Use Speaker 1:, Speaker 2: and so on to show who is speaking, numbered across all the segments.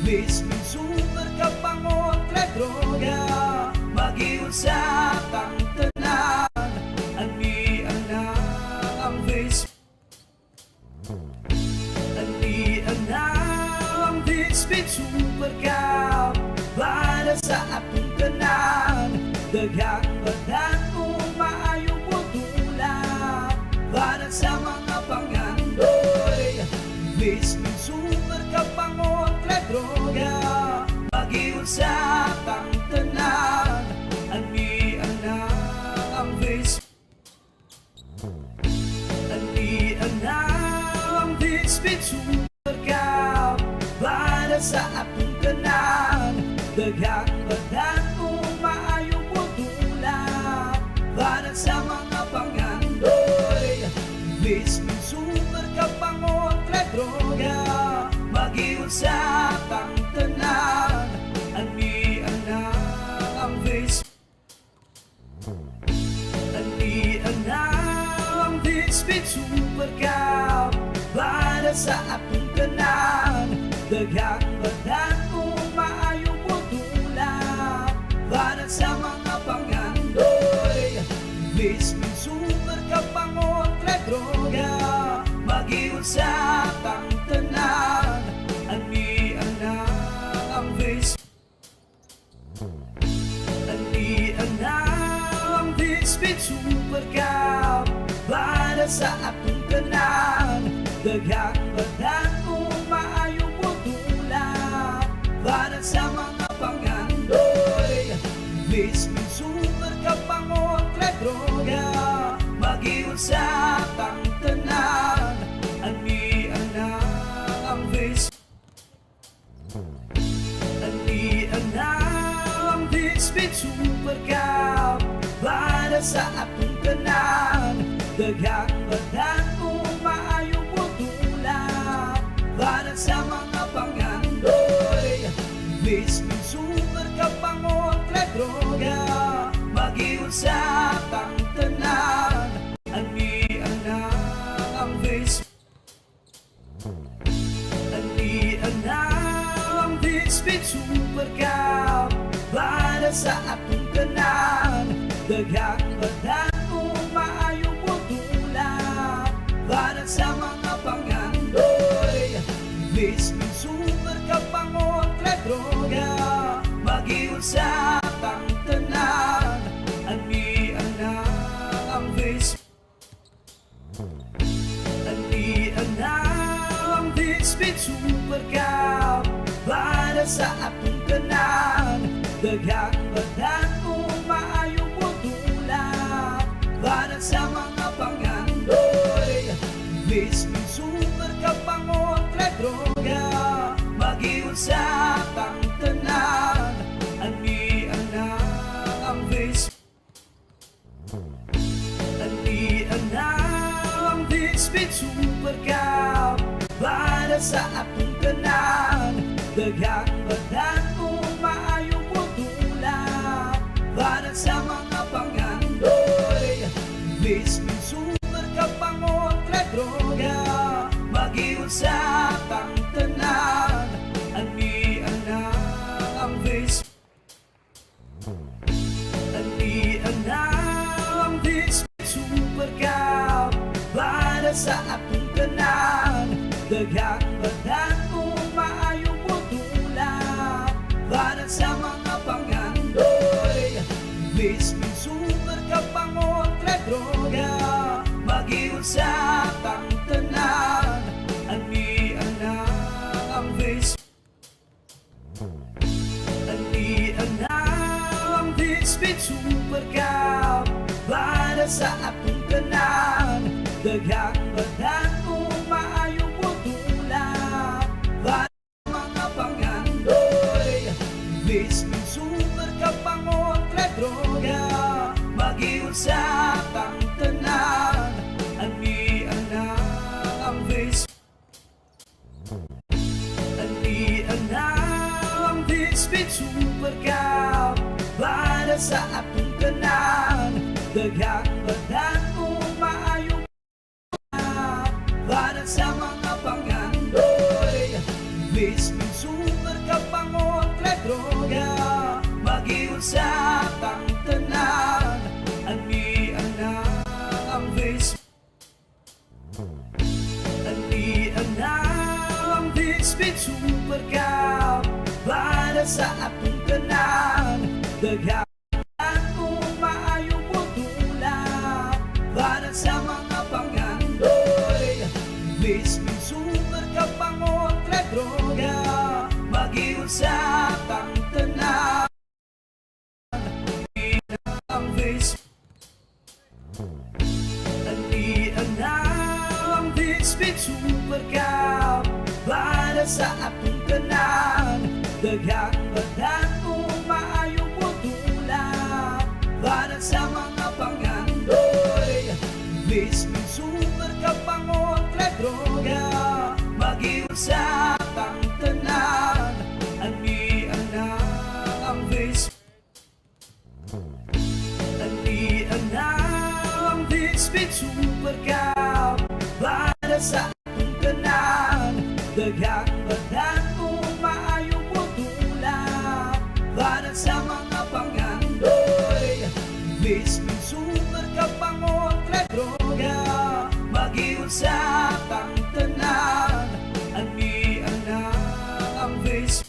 Speaker 1: VisMin Supercup ang kontra droga, mag-iusap ang tanan, anian na ang anian na ang VisMin Supercup para sa atong tanan. Daghang badan kung maayong putula para sa mga pangandoy. VisMin Supercup ang kontra droga, mag-iusap ang tanan, anian na ang anian na ang VisMin Supercup para sa atong tanan. Daghang badan kung maayong putula para sa mga pangandoy. VisMin Supercup ang kontra droga, mag-iusap ang tanan, anian na ang anian na ang VisMin Supercup para sa atong tanan. Daghang badan kung maayong putula para sa mga pangandoy. VisMin Supercup ang kontra droga, mag-iusap ang tanan, anian na ang anian na ang VisMin Supercup para sa atong tanan. Daghang badan kung maayong putula para sa mga pangandoy. VisMin Supercup ang kontra droga, mag-iusap ang tanan, anian na ang anian na ang VisMin Supercup para sa atong tanan. Daghang badan kung maayong putula para sa mga pangandoy. VisMin Supercup ang kontra droga, mag-iusap ang tanan, anian na ang anian na ang VisMin Supercup para sa atong tanan. Daghang badan kung maayong putula para sa mga pangandoy. VisMin Supercup ang kontra droga, mag-iusap ang tanan, anian na ang anian na ang VisMin Supercup para sa atong tanan. Daghang badan kung maayong putula para sa mga pangandoy. VisMin Supercup ang kontra droga, mag-iusap ang tanan, anian na ang anian na ang VisMin Supercup para sa atong tanan. Daghang badan kung maayong putula para sa mga pangandoy. VisMin Supercup ang kontra droga, mag-iusap ang tanan, anian na ang anian na ang VisMin Supercup para sa atong tanan. Daghang badan kung maayong putula para sa mga pangandoy. VisMin Supercup ang kontra droga, mag-iusap ang tanan, anian na ang anian na ang VisMin Supercup para sa atong tanan. Daghang badan kung maayong putula para sa mga pangandoy. VisMin Supercup ang kontra droga, mag-iusap ang tanan, anian na ang anian na ang VisMin Supercup para sa atong tanan. Daghang badan kung maayong para sa mga pangandoy. VisMin Supercup VisMin Supercup para sa atong tanan. Daghanan mo maayong putulak para sa mga pangandoy. VisMin Supercup ang kontra droga, mag-iusap ang tanan. Ang VisMin Supercup para sa atong tanan. Daghang badan mo maayong putulak para sa mga pangandoy. VisMin Supercup ang kontra droga, mag-iusap ang tanan. Anian na ang VisMin Supercup para sa atong tanan. Daghang badan mo maayong putulak para sa mga pangandoy. VisMin Supercup ang kontra droga, mag-iusap ang tanan. Anian na ang VisMin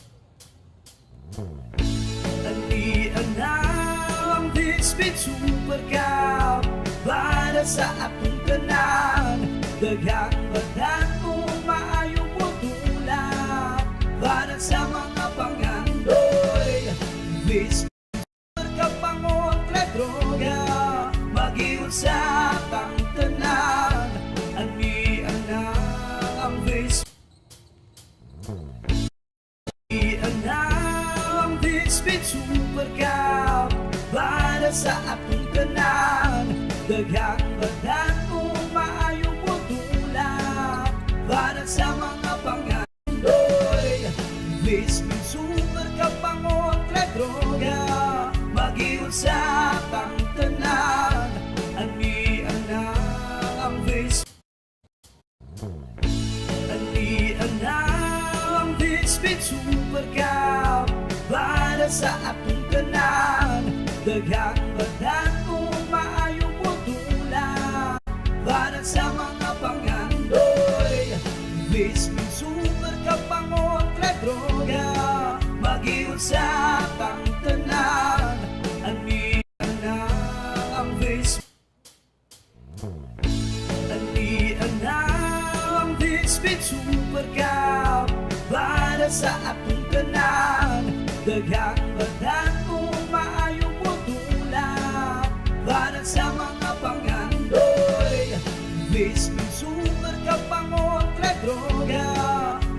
Speaker 1: Supercup para sa atong tanan. Daghang badan mo maayong putulak para sa mga pangandoy. VisMin Supercup ang kontra droga, mag-iusap ang tanan. Anian na ang VisMin Supercup para sa atong tanan. Daghang badan mo maayong putulak para sa mga pangandoy. VisMin Supercup ang kontra droga, mag-iusap ang tanan. Anian na ang VisMin Supercup para sa atong tanan. Daghang badan mo maayong putulak para sa mga pangandoy. VisMin Supercup ang kontra droga, mag-iusap ang tanan. Anian na ang VisMin Supercup para sa atong tanan. Daghang badan mo maayong putulak para sa mga pangandoy. VisMin Supercup ang kontra droga,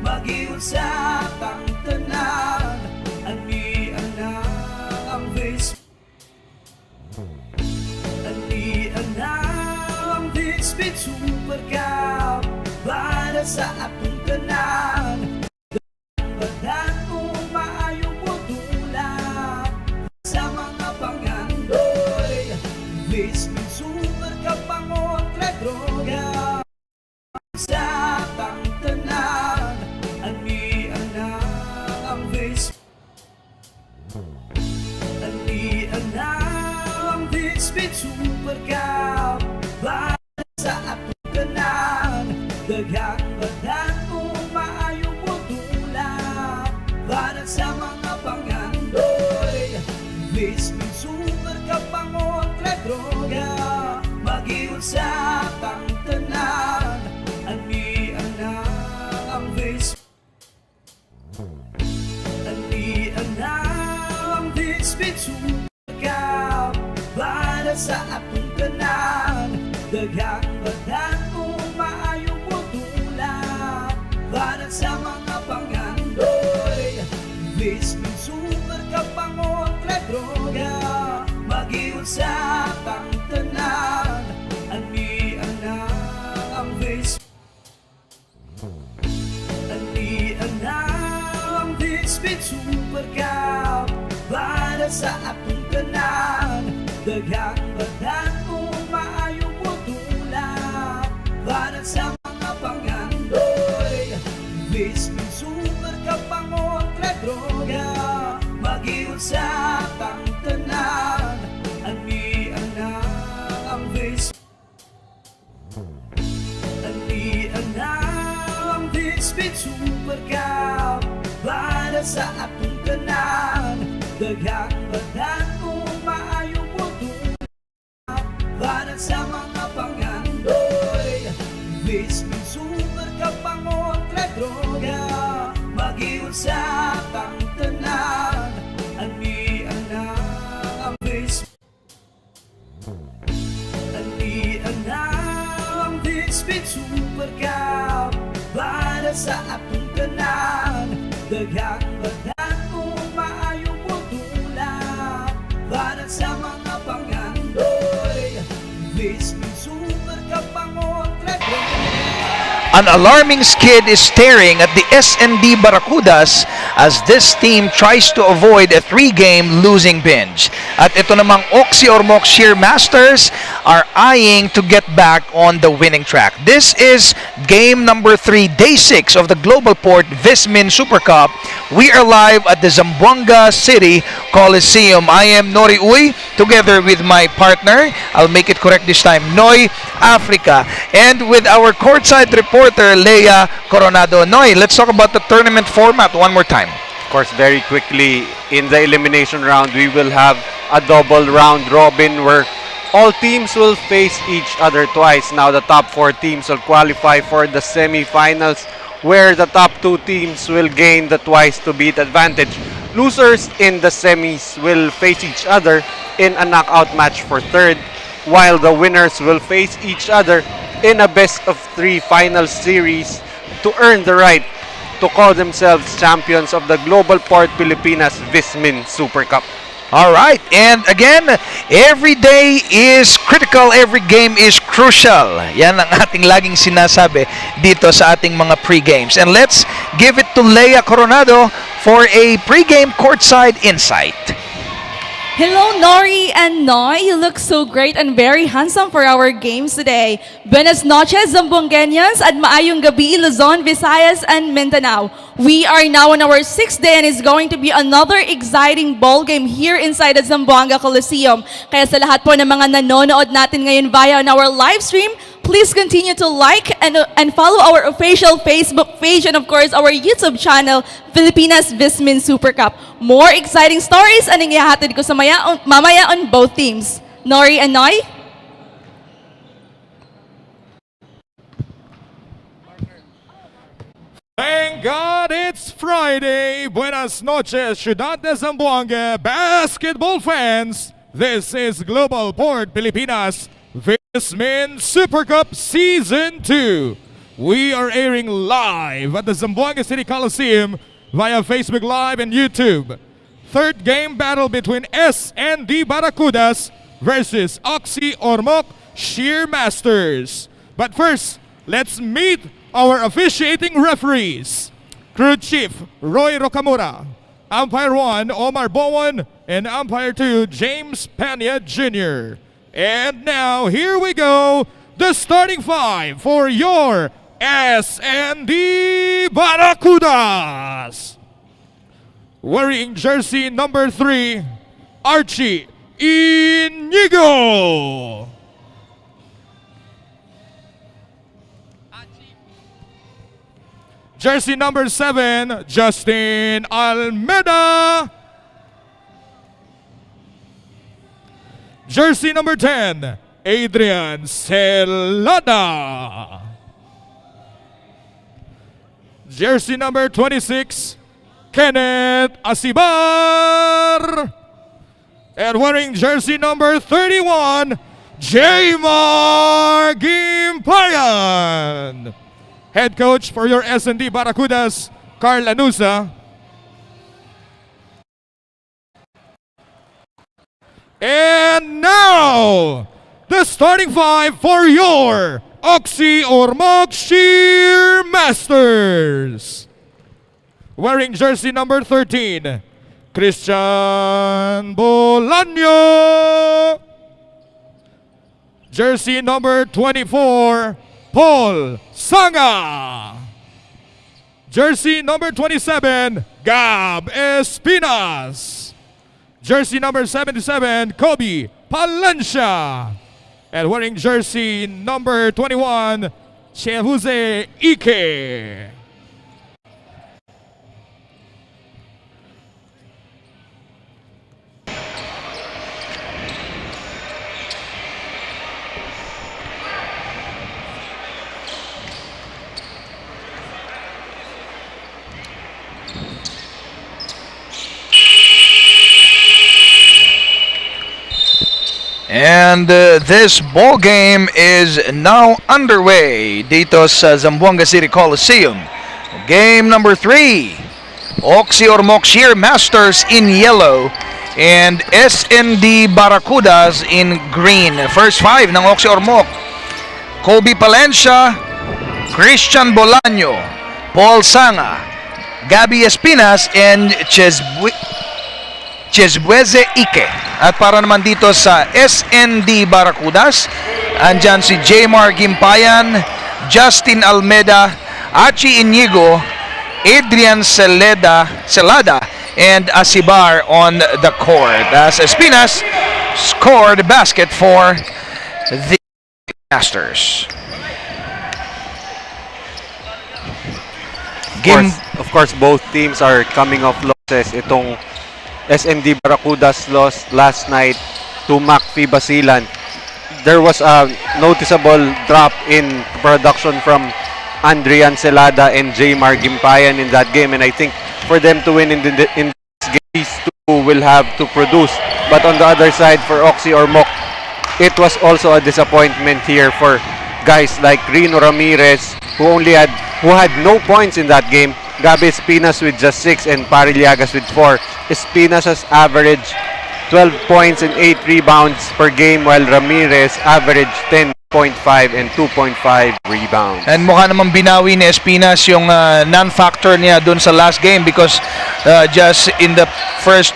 Speaker 1: mag-iusap ang tanan. Anian na ang VisMin Supercup para sa atong tanan. Badan mo maayong putulak sa mga pangandoy. VisMin Supercup ang kontra droga, sa ang tanan. Anian na ang VisMin Supercup para sa atong tanan. Daghang badan mo maayong putulak para sa mga pangandoy. VisMin Supercup ang kontra droga, mag-iusap ang tanan. Anian na ang VisMin Supercup para sa atong tanan. Daghang badan mo maayong putulak para sa mga pangandoy. VisMin Supercup ang kontra droga, mag-iusap ang tanan. Anian na ang VisMin Supercup para sa atong tanan. Daghang badan mo maayong putulak para sa mga pangandoy. VisMin Supercup ang kontra droga, mag-iusap ang tanan. Anian na ang VisMin Supercup Supercup para sa atong tanan. Daghang badan kung maayong putulap para sa mga pangandoy. VisMin Supercup pangontra droga, mag-iusap ang tanan. Ani ang VisMin Supercup para sa atong tanan. Daghang badan kung maayong putulap para sa mga pangandoy. VisMin Supercup pangontra droga.
Speaker 2: An alarming skid is staring at the SND Barracudas as this team tries to avoid a 3-game losing binge. At ito namang Oxy Ormoc Shear Masters are eyeing to get back on the winning track. This is game number 3, day 6 of the Global Port VisMin Supercup. We are live at the Zamboanga City Coliseum. I am Nori Uy, together with my partner, I'll make it correct this time, Noy Africa, and with our courtside reporter, Leia Coronado. Noy, let's talk about the tournament format one more time.
Speaker 3: Of course, very quickly, in the elimination round, we will have a double round robin where all teams will face each other twice. Now, the top 4 teams will qualify for the semifinals, where the top 2 teams will gain the twice-to-beat advantage. Losers in the semis will face each other in a knockout match for third, while the winners will face each other in a best-of-3 final series to earn the right to call themselves champions of the Global Port Pilipinas VisMin Supercup.
Speaker 2: All right, and again, every day is critical, every game is crucial. Yan ang ating laging sinasabi dito sa ating mga pre-games. And let's give it to Leia Coronado for a pre-game courtside insight.
Speaker 4: Hello, Nori and Noy. You look so great and very handsome for our games today. Buenas noches, Zamboangueños, at maayong gabi, Luzon, Visayas, and Mindanao. We are now on our 6th day and it's going to be another exciting ball game here inside the Zamboanga Coliseum. Kaya sa lahat po ng mga nanonood natin ngayon via on our live stream, please continue to like and follow our official Facebook page and of course our YouTube channel, Pilipinas VisMin Supercup. More exciting stories ang ihahatid ko sa mamaya on both teams. Nori and Noy?
Speaker 5: Thank God it's Friday. Buenas noches, Ciudad de Zamboanga basketball fans. This is Global Port Pilipinas VisMin Supercup Season 2. We are airing live at the Zamboanga City Coliseum via Facebook Live and YouTube. Third game battle between SND Barracudas versus Oxy Ormoc Shear Masters. But first, let's meet our officiating referees. Crew Chief Roy Rocamora, Umpire 1 Omar Bowen, and Umpire 2 James Pena Jr. And now, here we go, the starting 5 for your SND Barracudas. Wearing jersey number 3, Archie Inigo. Jersey number 7, Justin Almeida. Jersey number 10, Adrian Celada. Jersey number 26, Kenneth Asibar. And wearing jersey number 31, Jaymar Gimpayan. Head coach for your S&D Barracudas, Carl Anusa. And now, the starting 5 for your Oxy Ormoc Shear Masters. Wearing jersey number 13, Christian Bolaño. Jersey number 24, Paul Sanga. Jersey number 27, Gab Espinas. Jersey number 77, Kobe Palencia. And wearing jersey number 21, Che Jose Ike.
Speaker 2: And this ball game is now underway dito sa Zamboanga City Coliseum. Game number 3. Oxy Ormoc Shear Masters in yellow and SND Barracudas in green. First 5 ng Oxy Ormoc. Kobe Palencia, Christian Bolaño, Paul Sanga, Gabby Espinas, and Chesbueze Ike. At para naman dito sa SND Barracudas, andyan si Jmar Gimpayan, Justin Almeda, Achi Inigo, Adrian Celada, and Asibar on the court. As Espinas scored a basket for the Masters.
Speaker 3: Of course, both teams are coming off losses. Itong SND Barracudas lost last night to McPhee Basilan. There was a noticeable drop in production from Andrian Celada and Jmar Gimpayan in that game, and I think for them to win in this game, these two will have to produce. But on the other side, for Oxy Ormoc, it was also a disappointment here for guys like Rino Ramirez, who had no points in that game. Gabi Espinas with just 6 and Parillagas with 4. Espinas has averaged 12 points and 8 rebounds per game, while Ramirez averaged 10.5 and 2.5 rebounds.
Speaker 2: And mukha naman binawi ni Espinas yung non-factor niya dun sa last game because just in the first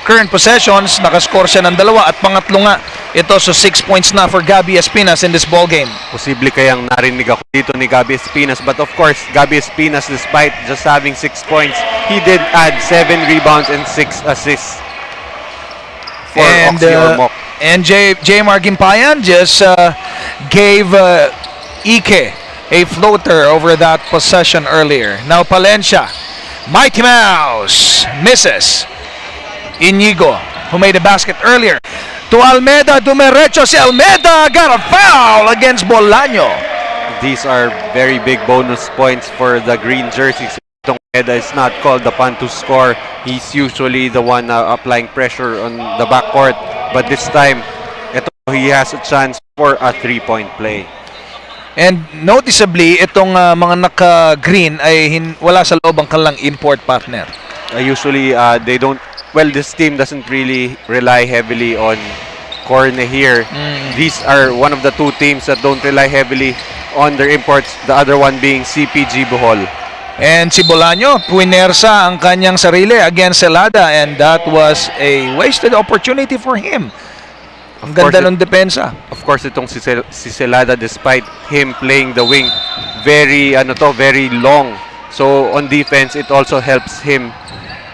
Speaker 2: current possessions, nakascore siya ng 2 at pangatlo nga ito, so 6 points na for Gabi Espinas in this ball game.
Speaker 3: Posible kayang narinig ako dito ni Gabi Espinas, but of course, Gabi Espinas, despite just having 6 points, he did add 7 rebounds and 6 assists for Oxy Ormoc.
Speaker 2: And Jmar Gimpayan just gave Ike a floater over that possession earlier. Now Palencia, Mighty Mouse, misses. Inigo, who made a basket earlier. To Almeda, dumiretso si Almeda, got a foul against Bolaño.
Speaker 3: These are very big bonus points for the green jerseys. Almeda is not called upon to score. He's usually the one applying pressure on the backcourt. But this time, he has a chance for a 3-point play.
Speaker 2: And noticeably, itong mga naka-green ay wala sa loob ang kanilang import partner.
Speaker 3: Usually, they don't. Well, this team doesn't really rely heavily on Corne here. These are one of the 2 teams that don't rely heavily on their imports, the other one being CPG Bohol.
Speaker 2: And si Bolaño, puinersa ang kanyang sarili against Celada, and that was a wasted opportunity for him. Ang ganda ng depensa.
Speaker 3: Of course, itong si Celada, despite him playing the wing, very long. So on defense, it also helps him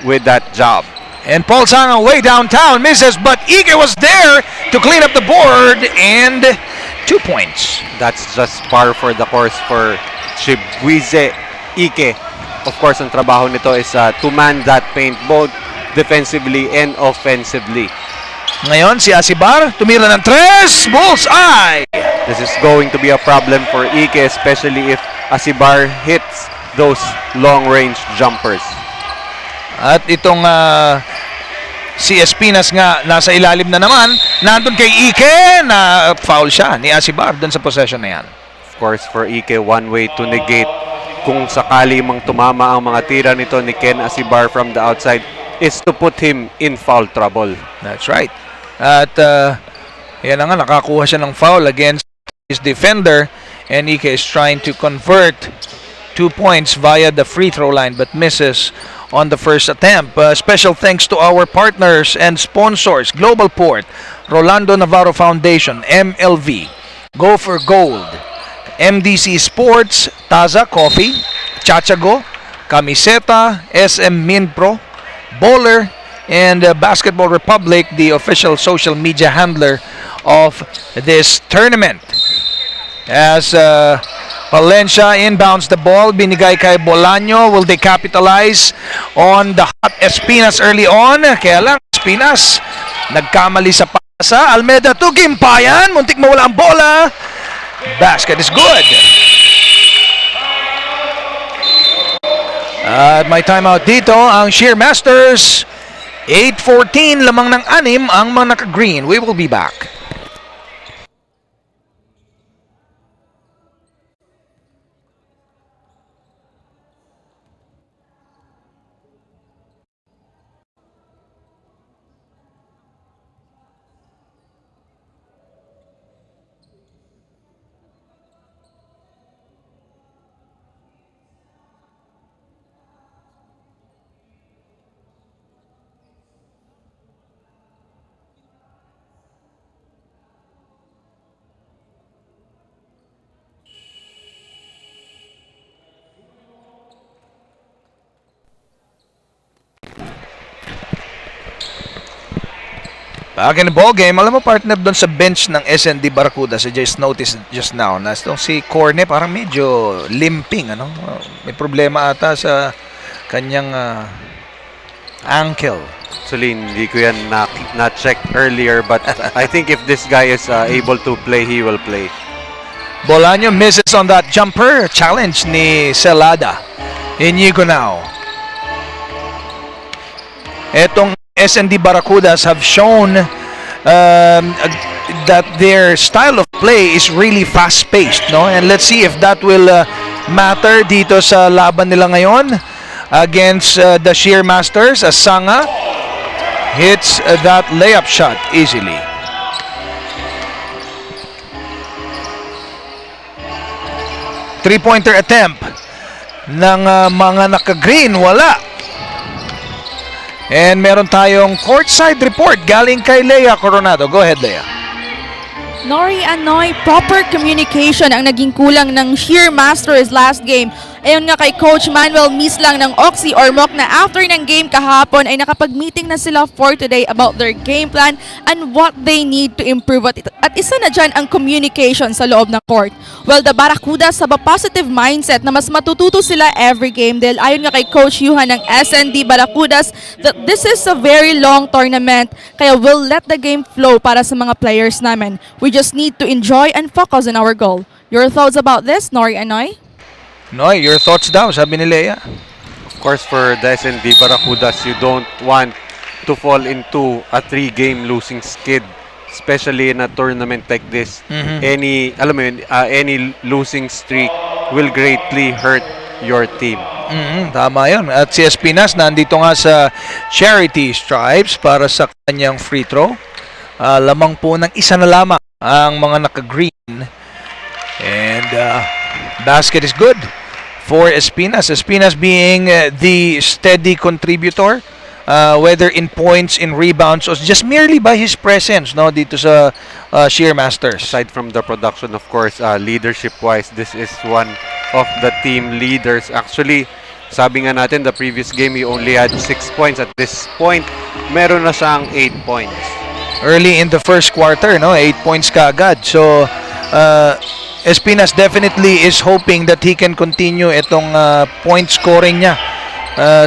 Speaker 3: with that job.
Speaker 2: And Paul Sanga way downtown misses, but Ike was there to clean up the board and 2 points.
Speaker 3: That's just par for the course for Chesbueze Ike. Of course, ang trabaho nito is to man that paint both defensively and offensively.
Speaker 2: Ngayon si Asibar tumira ng 3, bullseye!
Speaker 3: This is going to be a problem for Ike, especially if Asibar hits those long-range jumpers.
Speaker 2: At itong si Espinas nga nasa ilalim na naman, nandun kay Ike na foul siya ni Asibar dun sa possession na yan.
Speaker 3: Of course, for Ike, one way to negate kung sakali mang tumama ang mga tira nito ni Ken Asibar from the outside is to put him in foul trouble.
Speaker 2: That's right. At yan na nga, nakakuha siya ng foul against his defender, and Ike is trying to convert 2 points via the free throw line but misses on the first attempt. Special thanks to our partners and sponsors: Global Port, Rolando Navarro Foundation, MLV, Go for Gold, MDC Sports, Taza Coffee, Chachago, Camiseta, SM Minpro, Bowler, and Basketball Republic, the official social media handler of this tournament. As Palencia inbounds the ball, binigay kay Bolaño. Will they capitalize on the hot Espinas early on? Kaya lang, Espinas nagkamali sa pasa. Almeda to Gimpayan, muntik mawala ang bola. Basket is good. At may timeout dito ang Shear Masters. 8:14 lamang ng 6 ang mga naka-green. We will be back. Back in the ball game, alam mo partner doon sa bench ng SND Barracuda, I just noticed just now na si Corne parang medyo limping, ano? May problema ata sa kanyang ankle.
Speaker 3: Actually, hindi ko yan na-check earlier, but I think if this guy is able to play, he will play.
Speaker 2: Bolaño misses on that jumper. Challenge ni Celada. Inigo now. Etong SND Barracudas have shown that their style of play is really fast-paced, no? And let's see if that will matter dito sa laban nila ngayon against the Sheer Masters. As Sanga hits that layup shot easily. Three-pointer attempt ng mga naka-green, wala. And meron tayong courtside report galing kay Leia Coronado. Go ahead, Leia.
Speaker 4: Nori and Noy, proper communication ang naging kulang ng Sheer Masters last game. Ayon nga kay Coach Manuel Mislang ng Oxy Ormoc na after ng game kahapon ay nakapag-meeting na sila for today about their game plan and what they need to improve. At isa na dyan ang communication sa loob ng court. Well, the Barracudas have a positive mindset na mas matututo sila every game dahil ayon nga kay Coach Yuhan ng SND Barracudas that this is a very long tournament kaya we'll let the game flow para sa mga players namin. We just need to enjoy and focus on our goal. Your thoughts about this, Nori and Noy?
Speaker 2: Noy, your thoughts daw, sabi ni Leia.
Speaker 3: Of course, for the SND Barracudas, you don't want to fall into a 3-game losing skid, especially in a tournament like this. Any losing streak will greatly hurt your team.
Speaker 2: Tama yun. At si Espinas nandito nga sa charity stripes para sa kanyang free throw. Lamang po ng isa na lamang ang mga naka-green. And basket is good for Espinas. Espinas being the steady contributor, whether in points, in rebounds, or just merely by his presence, no, dito sa Sheer Masters.
Speaker 3: Aside from the production, of course, leadership-wise, this is one of the team leaders. Actually, sabi nga natin, the previous game, he only had 6 points. At this point, meron na siyang 8 points.
Speaker 2: Early in the first quarter, no, 8 points kaagad. So, Espinas definitely is hoping that he can continue itong point scoring niya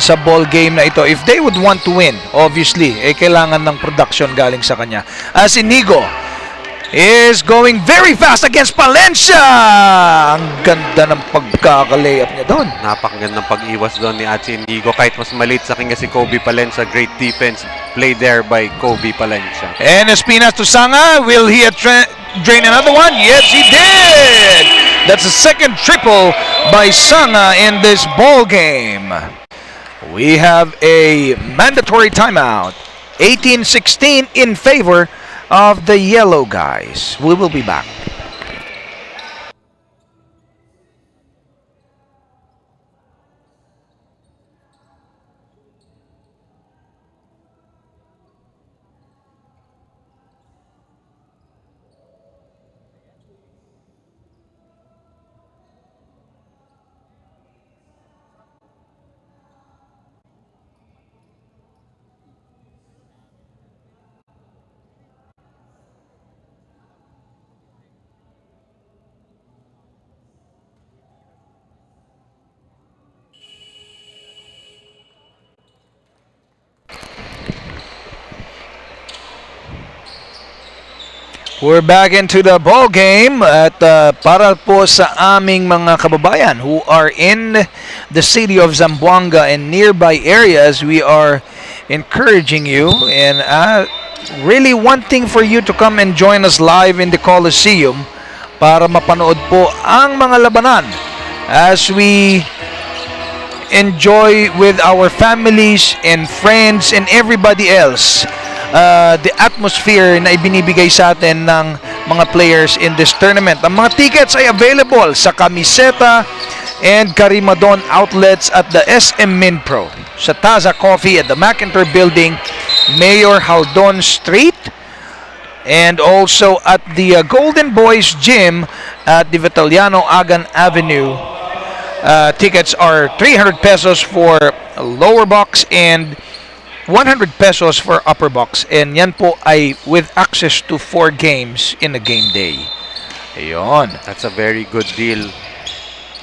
Speaker 2: sa ball game na ito. If they would want to win, obviously, kailangan ng production galing sa kanya. As Inigo is going very fast against Palencia. Ang ganda ng pagkaka-layup niya doon.
Speaker 3: Napakagandang pag-iwas doon ni Atsi Inigo. Kahit mas maliit sa kanya si Kobe Palencia, great defense played there by Kobe Palencia.
Speaker 2: And Espinas to Sanga, will he drain another one? Yes, he did! That's the second triple by Sanga in this ball game. We have a mandatory timeout. 18-16 in favor of the yellow guys. We will be back. We're back into the ball game at para po sa aming mga kababayan who are in the city of Zamboanga and nearby areas, we are encouraging you and really wanting for you to come and join us live in the Coliseum para mapanood po ang mga labanan as we enjoy with our families and friends and everybody else the atmosphere na ibinibigay sa atin ng mga players in this tournament. Ang mga tickets ay available sa Camiseta and Carimadon outlets at the SM Minpro, sa Taza Coffee at the McIntyre Building, Mayor Haldon Street, and also at the Golden Boys Gym at the Vitaliano Agan Avenue. Tickets are 300 pesos for a lower box and 100 pesos for upper box, and yan po ay with access to 4 games in a game day. Ayun.
Speaker 3: That's a very good deal.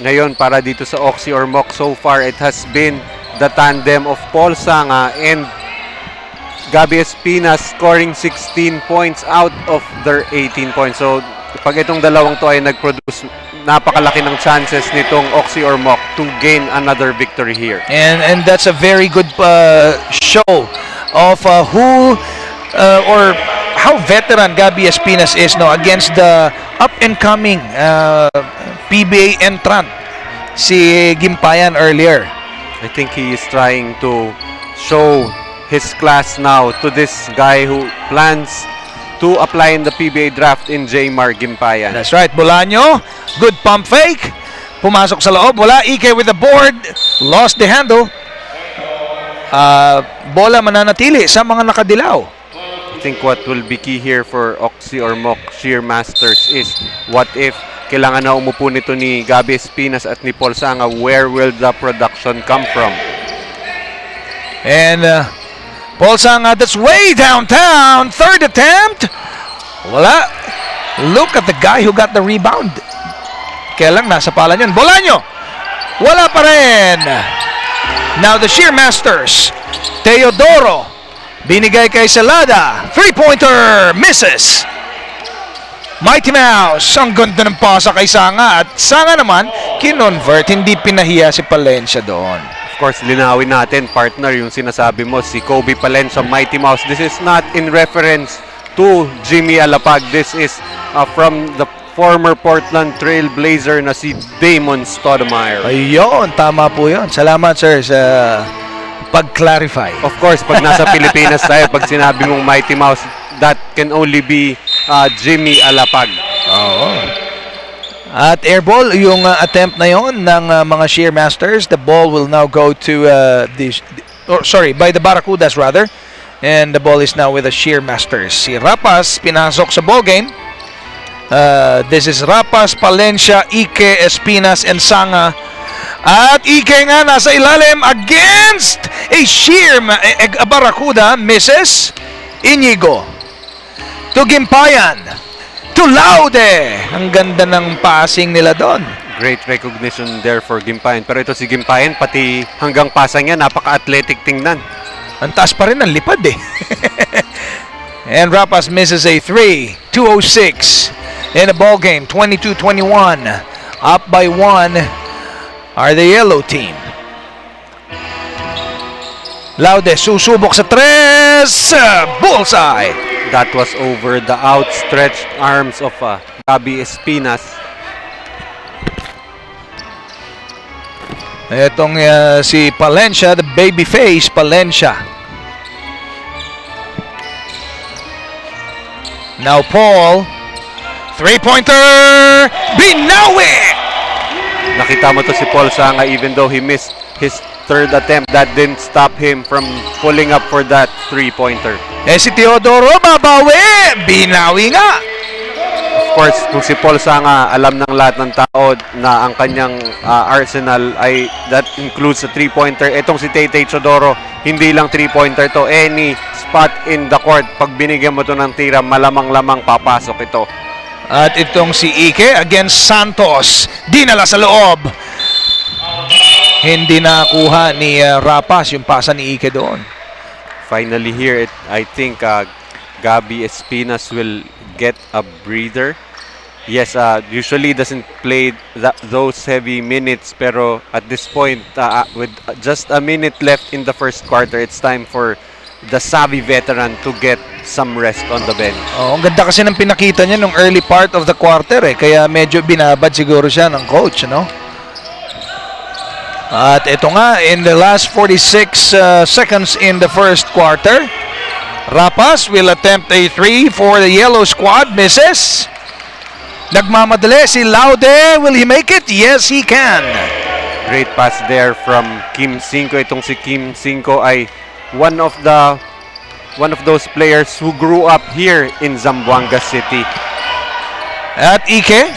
Speaker 3: Ngayon, para dito sa Oxy or Mock, so far, it has been the tandem of Paul Sanga and Gabi Espinas scoring 16 points out of their 18 points. So, pag itong dalawang to ay nag-produce, napakalaki ng chances nitong Oxy or Mock to gain another victory here.
Speaker 2: And that's a very good show of who or how veteran Gabi Espinas is against the up-and-coming PBA entrant, si Gimpayan earlier.
Speaker 3: I think he is trying to show his class now to this guy who plans to apply in the PBA draft in Jmar Gimpayan.
Speaker 2: That's right, Bolaño, good pump fake. Pumasok sa loob, wala. Ike with the board, lost the handle. Bola mananatili sa mga nakadilaw.
Speaker 3: I think what will be key here for Oxy or Mock Sheer Masters is what if kailangan na umupo nito ni Gabi Espinas at ni Paul Sanga, where will the production come from?
Speaker 2: And Paul Sanga, that's way downtown. Third attempt. Wala. Look at the guy who got the rebound. Kaya lang nasa pala yun. Bolaño. Wala pa rin. Now the Sheer Masters. Teodoro. Binigay kay Salada. Three-pointer. Misses. Mighty Mouse. Ang ganda ng pasa kay Sanga. At Sanga naman, kinonvert. Hindi pinahiya si Palencia doon.
Speaker 3: Of course, linawin natin, partner, yung sinasabi mo, si Kobe Palencia, Mighty Mouse. This is not in reference to Jimmy Alapag. This is from the former Portland Trail Blazer na si Damon Stoudemire.
Speaker 2: Ayun, tama po yun. Salamat, sir, sa pag-clarify.
Speaker 3: Of course, pag nasa Pilipinas tayo, pag sinabi mong Mighty Mouse, that can only be Jimmy Alapag.
Speaker 2: Oo. At airball yung attempt na yon ng mga Sheer Masters. The ball will now go to by the Barracudas rather. And the ball is now with the Sheer Masters. Si Rapas pinasok sa ball game. This is Rapas, Palencia, Ike, Espinas, and Sanga. At Ike nga nasa ilalim against a Sheer Barracuda. Misses. Inigo to Gimpayan. To Laude. Ang ganda ng passing nila doon.
Speaker 3: Great recognition there for Gimpayan. Pero ito si Gimpayan, pati hanggang pasang niya, napaka-athletic tingnan.
Speaker 2: Ang taas pa rin ang lipad eh. And Rapas misses a 3. 2:06 in a ball game. 22-21. Up by 1 are the yellow team. Laude susubok sa 3. Bullseye.
Speaker 3: That was over the outstretched arms of Gabi Espinas.
Speaker 2: Itong si Palencia, the baby face Palencia. Now Paul, three-pointer, Binawi!
Speaker 3: Nakita mo to si Paul Sanga, even though he missed his third attempt, that didn't stop him from pulling up for that three-pointer.
Speaker 2: Si Teodoro, babawi! Binawi nga!
Speaker 3: Of course, kung si Paul Sanga, alam ng lahat ng tao na ang kanyang arsenal ay that includes a three-pointer. Itong si Tete Teodoro, hindi lang three-pointer to. Any spot in the court, pag binigyan mo to ng tira, malamang-lamang papasok ito.
Speaker 2: At itong si Ike against Santos, dinala sa loob. Hindi nakuha ni Rapas yung pasa ni Ike doon.
Speaker 3: Finally here, I think Gabi Espinas will get a breather. Yes, usually doesn't play those heavy minutes, pero at this point, with just a minute left in the first quarter, it's time for the savvy veteran to get some rest on the bench.
Speaker 2: Oh, ang ganda kasi ng pinakita niya nung early part of the quarter kaya medyo binabad siguro siya ng coach, no? At ito nga, in the last 46 seconds in the first quarter, Rapas will attempt a 3 for the yellow squad. Misses. Nagmamadali si Laude. Will he make it? Yes, he can.
Speaker 3: Great pass there from Kim Cinco. Itong si Kim Cinco ay one of those players who grew up here in Zamboanga City.
Speaker 2: At Ike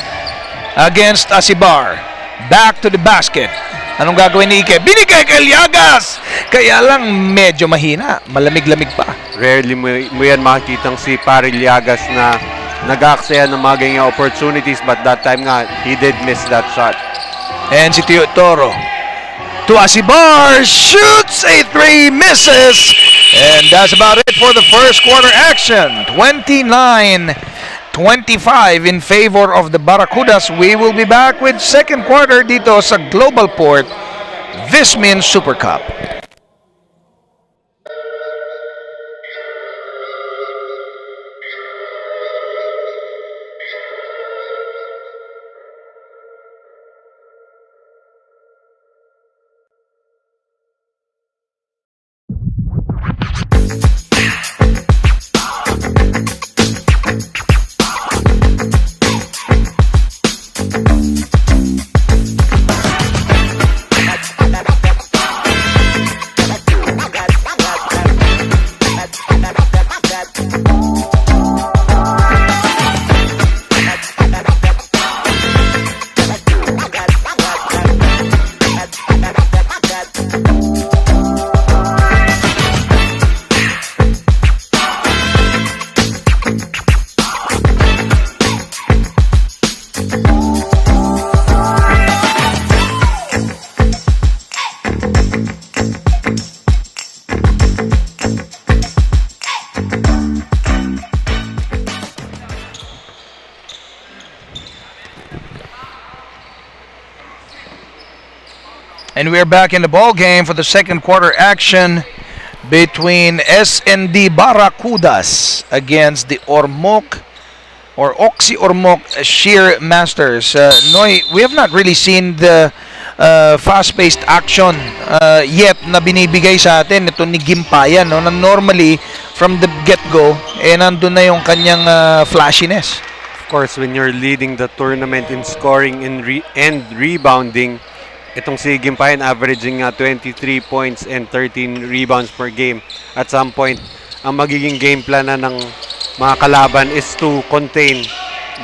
Speaker 2: against Asibar. Back to the basket. Anong gagawin ni Ike? Binigay kay Liagas! Kaya lang medyo mahina. Malamig-lamig pa.
Speaker 3: Rarely mo yan makikitang si Pariliagas na nag-aaksaya ng mga ganyang opportunities, but that time nga, he did miss that shot.
Speaker 2: And si Toro to Asibar, shoots a 3, misses, and that's about it for the first quarter action. 29-25 in favor of the Barracudas. We will be back with second quarter dito sa Global Port VisMin Supercup. And we're back in the ball game for the second quarter action between SND Barracudas against the Ormoc or Oxy Ormoc Shear Masters. Noy, we have not really seen the fast-paced action yet na binibigay sa atin ito ni Gimpayan, no? Na normally from the get-go nandun na yung kanyang flashiness.
Speaker 3: Of course, when you're leading the tournament in scoring and rebounding, itong si Gimpayan averaging 23 points and 13 rebounds per game. At some point, ang magiging game plan na ng mga kalaban is to contain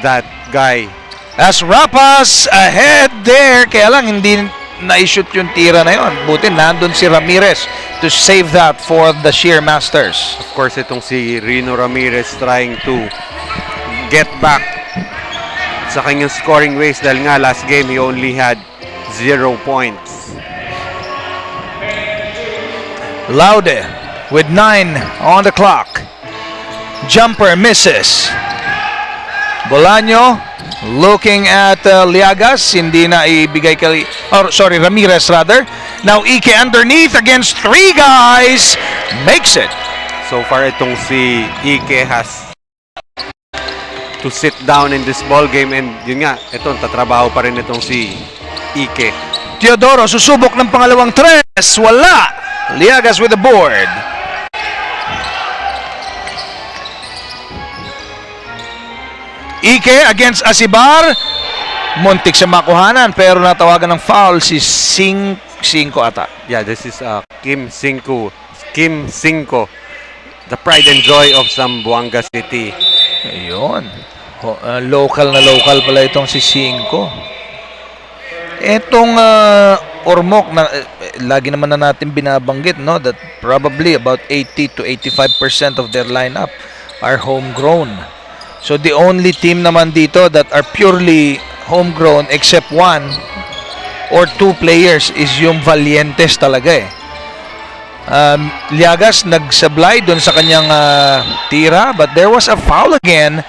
Speaker 3: that guy.
Speaker 2: As Rapas ahead there, kaya lang hindi na-shoot yung tira na yon. Buti nandun si Ramirez to save that for the Shear Masters.
Speaker 3: Of course, itong si Rino Ramirez trying to get back sa kanyang scoring ways dahil nga last game he only had 0 points.
Speaker 2: Laude with 9 on the clock. Jumper misses. Bolaño looking at Liagas. Hindi na ibigay kay Ramirez rather. Now Ike underneath against 3 guys. Makes it.
Speaker 3: So far itong si Ike has to sit down in this ball game, and yun nga, itong tatrabaho pa rin itong si Ike.
Speaker 2: Teodoro susubok ng pangalawang 3. Wala. Liagas with the board. Ike against Asibar. Muntik siya makuhanan pero natawagan ng foul si Cinco ata.
Speaker 3: Yeah, this is Kim Cinco. The pride and joy of Zamboanga City.
Speaker 2: Ayun. Local na local pala itong si Cinco. Etong Ormoc na lagi naman na natin binabanggit, no, that probably about 80 to 85% of their lineup are homegrown. So the only team naman dito that are purely homegrown except 1 or 2 players is yung Valientes talaga eh. Liagas nagsablay doon sa kanyang tira, but there was a foul again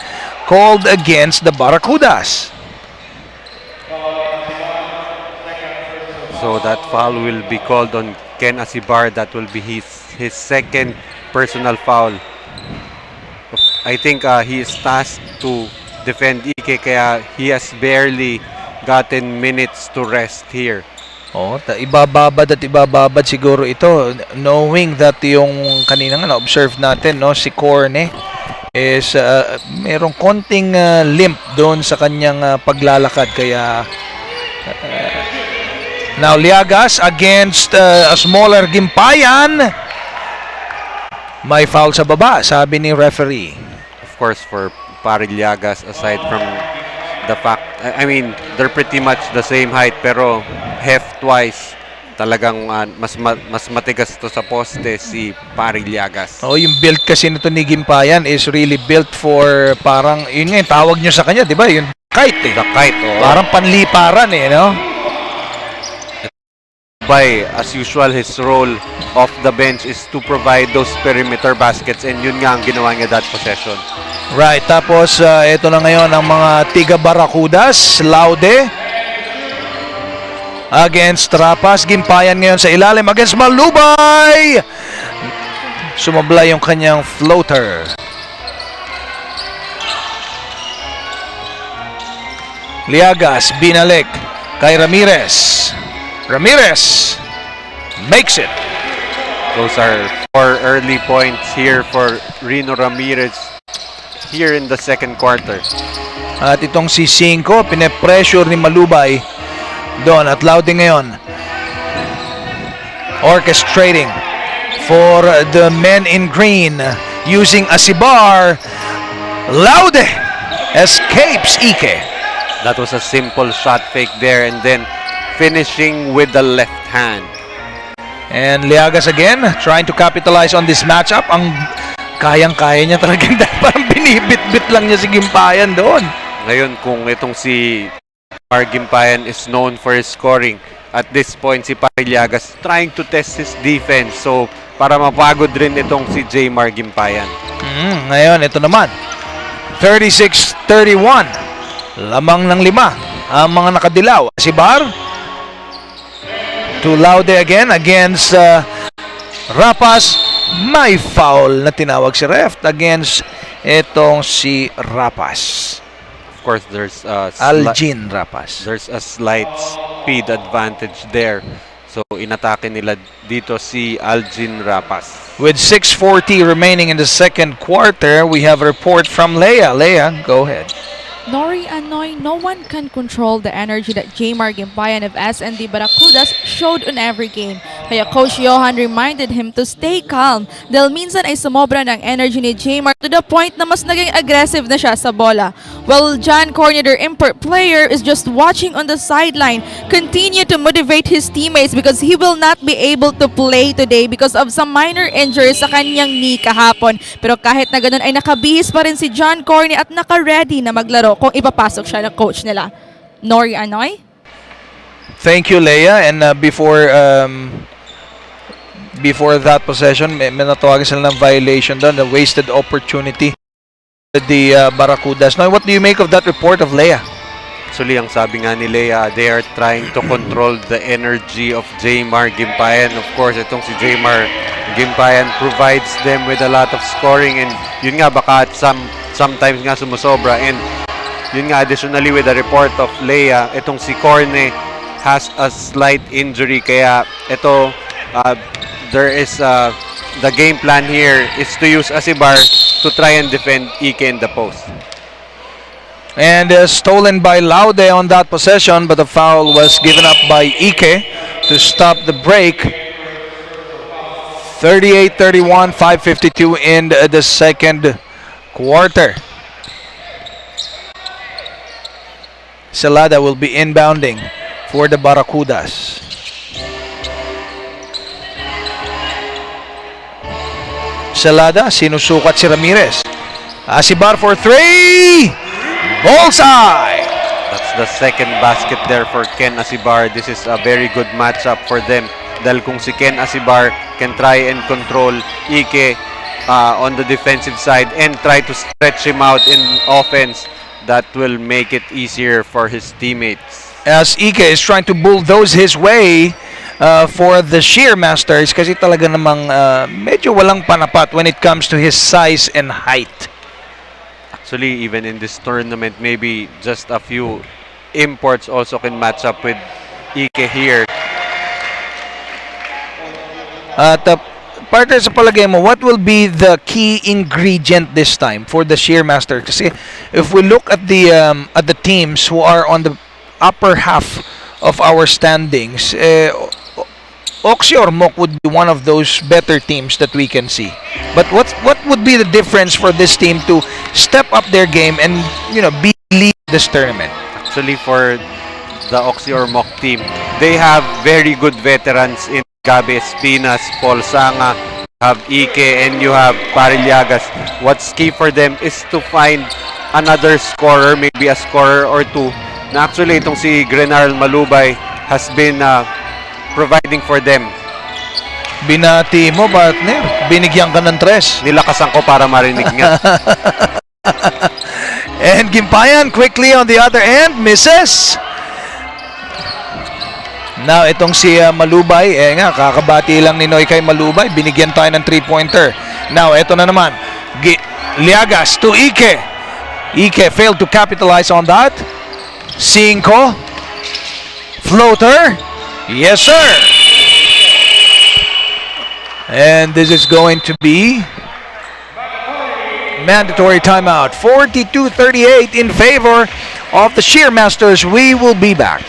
Speaker 2: called against the Barracudas.
Speaker 3: So that foul will be called on Ken Asibar. That will be his second personal foul. I think he is tasked to defend Ike, kaya he has barely gotten minutes to rest here.
Speaker 2: Oh, ibababad siguro ito, knowing that yung kanina nga na-observe natin, no, si Corne is merong konting limp doon sa kanyang paglalakad, kaya now Liagas against a smaller Gimpayan. May foul sa baba, sabi ni referee.
Speaker 3: Of course, for Pariliagas, aside from the fact I mean, they're pretty much the same height pero heft twice. Talagang mas matigas to sa poste si Parillagas.
Speaker 2: Oh, yung build kasi nito ni Gimpayan is really built for parang, yun nga yung tawag nyo sa kanya, di ba? Yung kite eh.
Speaker 3: The kite, oh.
Speaker 2: Parang panliparan eh, no?
Speaker 3: By, as usual, his role off the bench is to provide those perimeter baskets and yun nga ang ginawa niya that possession.
Speaker 2: Right, tapos ito na ngayon ang mga tiga Barracudas, Laude against Trapas, Gimpayan ngayon sa ilalim against Malubay. Sumablay yung kanyang floater. Liagas, binalik kay Ramirez. Ramirez makes it.
Speaker 3: Those are 4 early points here for Rino Ramirez here in the second quarter.
Speaker 2: At itong si Cinco, pine-pressure ni Malubay doon at Laude ngayon. Orchestrating for the men in green using Asibar. Laude escapes Ike.
Speaker 3: That was a simple shot fake there and then finishing with the left hand.
Speaker 2: And Liagas again trying to capitalize on this matchup. Ang kayang-kaya niya talagang parang binibit-bit lang niya si Gimpayan doon.
Speaker 3: Ngayon kung itong si Gimpayan is known for his scoring, at this point si Parillagas trying to test his defense. So para mapagod rin itong si Jmar Gimpayan.
Speaker 2: Ngayon ito naman 36-31. Lamang ng 5 ang mga nakadilaw. Si Bar to Laude again against Rapas. May foul na tinawag si ref against itong si Rapas.
Speaker 3: Of course, there's
Speaker 2: Algin Rapas.
Speaker 3: There's a slight speed advantage there. So inatake nila dito si Algin Rapas.
Speaker 2: With 6:40 remaining in the second quarter, we have a report from Leia. Leia, go ahead.
Speaker 4: Nori and Noy, no one can control the energy that Jmar Gimpayan of SND Barracudas showed on every game. Kaya Coach Johan reminded him to stay calm dahil minsan ay sumobra ng energy ni Jmar to the point na mas naging aggressive na siya sa bola. While John Corney, their import player, is just watching on the sideline, continue to motivate his teammates because he will not be able to play today because of some minor injuries sa kanyang knee kahapon. Pero kahit na ganun ay nakabihis pa rin si John Corney at naka-ready na maglaro kung ipapasok siya ng coach nila. Nori Anoy?
Speaker 2: Thank you, Leia. And before that possession, may natawagan sila ng violation doon, the wasted opportunity. The Barracudas. Now, what do you make of that report of Leia?
Speaker 3: Actually, ang sabi nga ni Leia, they are trying to control the energy of Jmar Gimpayan. Of course, itong si Jmar Gimpayan provides them with a lot of scoring and yun nga, baka sometimes nga sumusobra. And yun nga, additionally with the report of Leia, itong si Corne has a slight injury. Kaya ito, there is the game plan here is to use Asibar to try and defend Ike in the post.
Speaker 2: And stolen by Laude on that possession, but the foul was given up by Ike to stop the break. 38-31, 5:52 in the second quarter. Celada will be inbounding for the Barracudas. Celada, sinusukat si Ramirez. Asibar for 3! Bullseye!
Speaker 3: That's the second basket there for Ken Asibar. This is a very good matchup for them. Dahil kung si Ken Asibar can try and control Ike on the defensive side and try to stretch him out in offense, that will make it easier for his teammates.
Speaker 2: As Ike is trying to bulldoze his way for the Sheer Masters kasi talaga namang medyo walang panapat when it comes to his size and height.
Speaker 3: Actually, even in this tournament, maybe just a few imports also can match up with Ike here.
Speaker 2: At partner, sa palagay mo, what will be the key ingredient this time for the Sheer Master? Kasi if we look at the teams who are on the upper half of our standings, Oxy or Mok would be one of those better teams that we can see. But what would be the difference for this team to step up their game and be lead this tournament?
Speaker 3: actually for the Oxy or Mock team. They have very good veterans in Gabi Espinas, Paul Sanga, you have Ike, and you have Parillagas. What's key for them is to find another scorer, maybe a scorer or two. Na actually itong si Grenarl Malubay has been providing for them.
Speaker 2: Binati mo, partner. Binigyan ka ng tres.
Speaker 3: Nilakasan ko para marinig nga.
Speaker 2: And Gimpayan quickly on the other end, misses. Now, itong si Malubay, nga, kakabati lang ni Noy kay Malubay. Binigyan tayo ng 3-pointer. Now, ito na naman. Liagas to Ike. Ike failed to capitalize on that. 5. Floater. Yes, sir. And this is going to be mandatory timeout. 42-38 in favor of the Shearmasters. We will be back.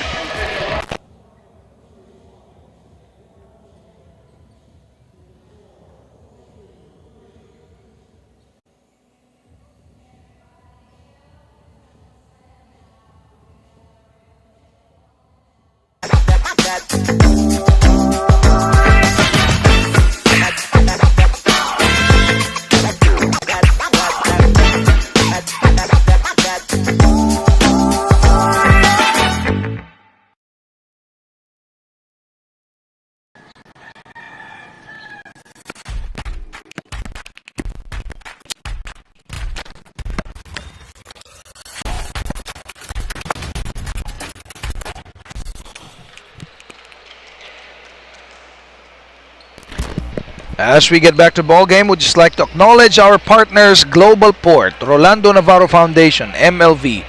Speaker 2: As we get back to ball game, we'd just like to acknowledge our partners Global Port, Rolando Navarro Foundation, MLV,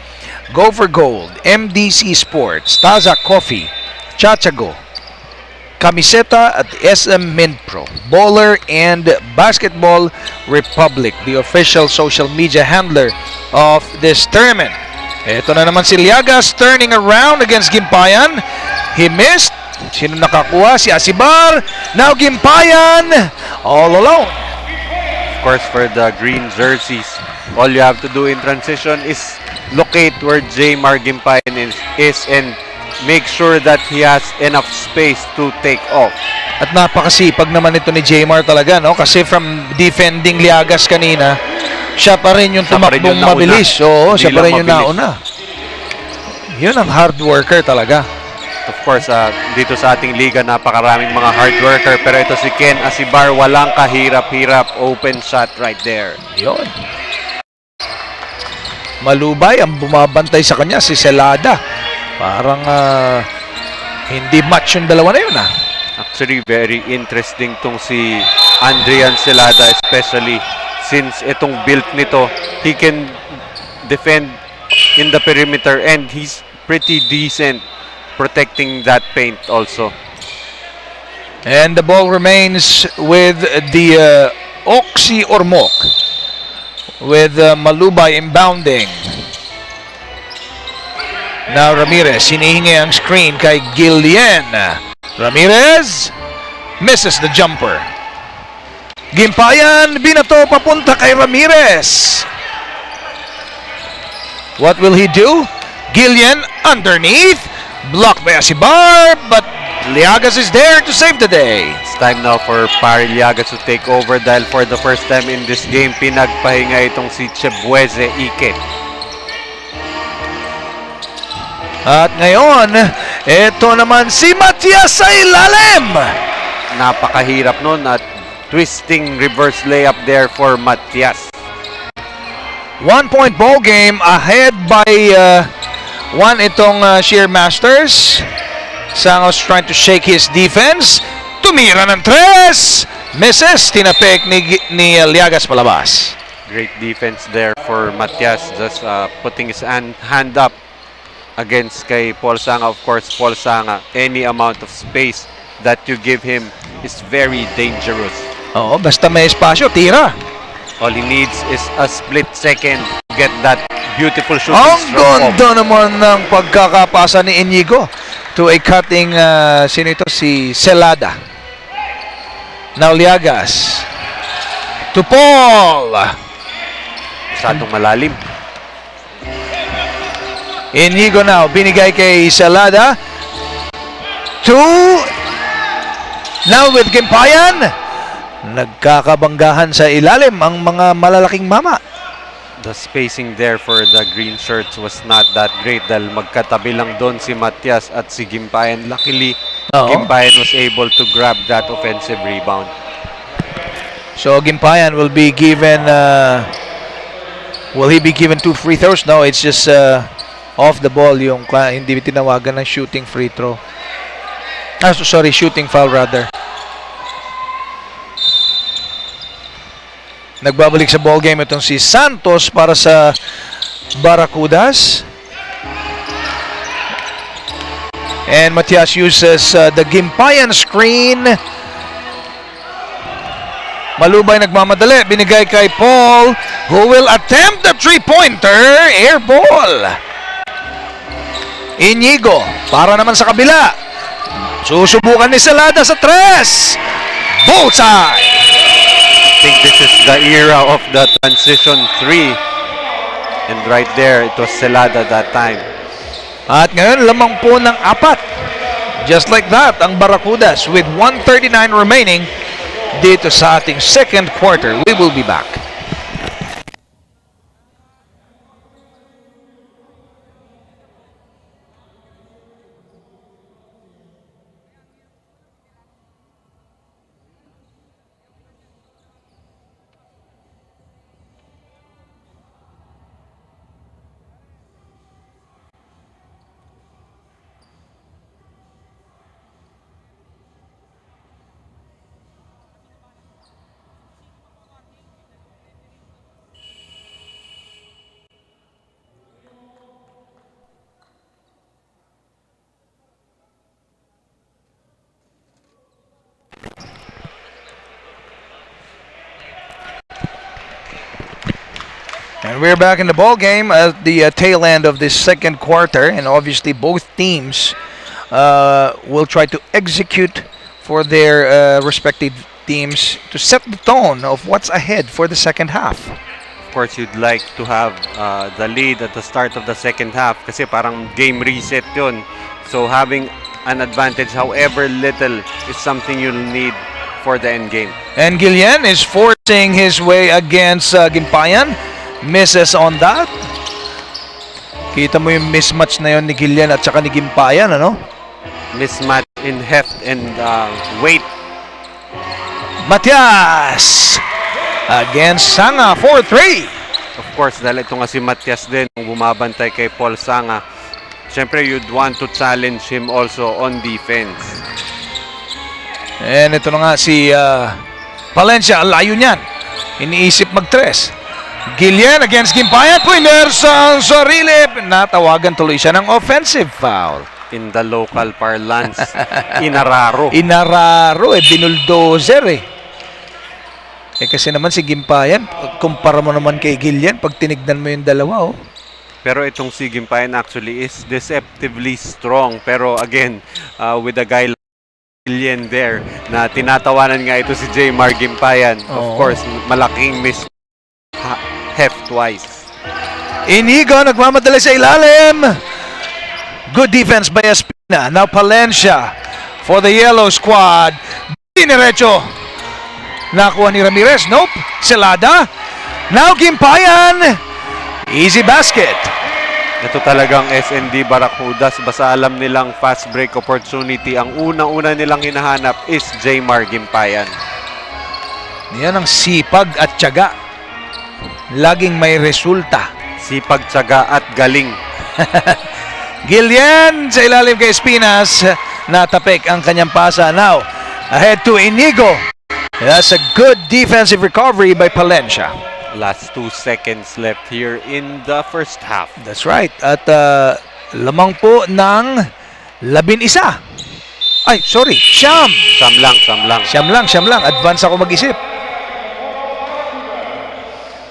Speaker 2: Go for Gold, MDC Sports, Taza Coffee, Chachago, Camiseta at SM Minpro, Bowler and Basketball Republic, the official social media handler of this tournament. Ito na naman si Liagas turning around against Gimpayan. He missed. Sino nakakuha? Si Asibar. Now Gimpayan all alone.
Speaker 3: Of course, for the green jerseys, all you have to do in transition is locate where J-Mar Gimpayan is and make sure that he has enough space to take off.
Speaker 2: At napakasipag naman ito ni J-Mar talaga, no? Kasi from defending Liagas kanina, siya pa rin yung tumakbong mabilis. Oo, siya pa rin yung nauna. Yun ang hard worker talaga.
Speaker 3: Of course, dito sa ating liga, napakaraming mga hard worker. Pero ito si Ken Asibar, walang kahirap-hirap. Open shot right there.
Speaker 2: Yun. Malubay, ang bumabantay sa kanya, si Celada. Parang hindi match yung dalawa na yun,
Speaker 3: Actually, very interesting tong si Andrian Celada, especially since itong build nito, he can defend in the perimeter and he's pretty decent protecting that paint also.
Speaker 2: And the ball remains with the Oxy Ormoc, with Malubay inbounding. Now Ramirez, hinihingi ang screen kay Gillian. Ramirez misses the jumper. Gimpayan, binato papunta kay Ramirez. What will he do? Gillian underneath. Blocked by Asibar, but Liagas is there to save the day.
Speaker 3: It's time now for Parillagas to take over dahil for the first time in this game, pinagpahinga itong si Chebueze Ike.
Speaker 2: At ngayon, ito naman si Matias sa ilalim.
Speaker 3: Napakahirap nun at twisting reverse layup there for Matias.
Speaker 2: 1-point ball game, ahead by one itong Shearmasters. Sangos trying to shake his defense. Tumira ng tres. Misses. Tinapik ni Liagas palabas.
Speaker 3: Great defense there for Matias, just putting his hand up against kay Paul Sanga. Of course, Paul Sanga, any amount of space that you give him is very dangerous.
Speaker 2: Oo, basta may espasyo, tira.
Speaker 3: All he needs is a split second to get that beautiful shooting
Speaker 2: Ang
Speaker 3: stroke.
Speaker 2: ganda naman ng pagkakapasa ni Inigo to a cutting, sino ito? Si Celada. Now Liagas to Paul.
Speaker 3: Masyadong malalim.
Speaker 2: Inigo now, binigay kay Salada. 2. Now with Gimpayan. Nagkakabanggahan sa ilalim ang mga malalaking mama.
Speaker 3: The spacing there for the green shirts was not that great dahil magkatabi lang doon si Matias at si Gimpayan. Luckily, Gimpayan was able to grab that offensive rebound.
Speaker 2: So Gimpayan will be given, will he be given 2 free throws? No, it's just off the ball yung hindi tinawagan ng shooting free throw. Sorry, shooting foul rather. Nagbabalik sa ball game itong si Santos para sa Barracudas. And Matias uses the Gimpayan screen. Malubay nagmamadali. Binigay kay Paul, who will attempt the three-pointer. Air ball. Inigo para naman sa kabila. Susubukan ni Salada sa 3. Bullseye.
Speaker 3: I think this is the era of the transition 3. And right there, it was Celada that time.
Speaker 2: At ngayon, lamang po ng 4. Just like that, ang Barracudas with 1:39 remaining dito sa ating second quarter. We will be back. And we're back in the ball game at the tail end of this second quarter, and obviously both teams will try to execute for their respective teams to set the tone of what's ahead for the second half.
Speaker 3: Of course, you'd like to have the lead at the start of the second half kasi parang game reset yun. So having an advantage, however little, is something you'll need for the end game.
Speaker 2: And Guillen is forcing his way against Gimpayan. Misses on that. Kita mo yung mismatch na yon ni Guillen at saka ni Gimpayan, ano?
Speaker 3: Mismatch in heft and weight.
Speaker 2: Matias against Sanga, 4-3.
Speaker 3: Of course, dahil ito nga si Matias din, kung bumabantay kay Paul Sanga, syempre you'd want to challenge him also on defense.
Speaker 2: And ito na nga si Palencia, ang layo niyan. Iniisip mag-tres. Guillen against Gimpayan, pointer sa sarili. Natawagan tuloy siya ng offensive foul.
Speaker 3: In the local parlance, inararo.
Speaker 2: Inararo, binuldozer eh. Kasi naman si Gimpayan, kumpara mo naman kay Guillen, pag tinignan mo yung dalawa, oh.
Speaker 3: Pero itong si Gimpayan actually is deceptively strong. Pero again, with a guy like Guillen there, na tinatawanan nga ito si J-Mar Gimpayan. Of course, malaking miss. Heft twice.
Speaker 2: Inigo nagmamadali sa ilalim. Good defense by Espina. Now Palencia for the yellow squad. Diniretso. Nakuha ni Ramirez. Nope. Celada. Now Gimpayan. Easy basket.
Speaker 3: Ito talagang SND Barracudas. Basta alam nilang fast break opportunity. Ang una-una nilang hinahanap is J-Mar Gimpayan.
Speaker 2: Yan ang sipag at tiyaga. Laging may resulta.
Speaker 3: Sipag, tiyaga at galing.
Speaker 2: Guillen sa ilalim kay Espinas. Natapik ang kanyang pasa. Now, ahead to Inigo. That's a good defensive recovery by Palencia.
Speaker 3: Last 2 seconds left here in the first half.
Speaker 2: That's right. At lamang po ng 11. Ay, sorry. Siyam. Siyam lang. Advance ako mag-isip.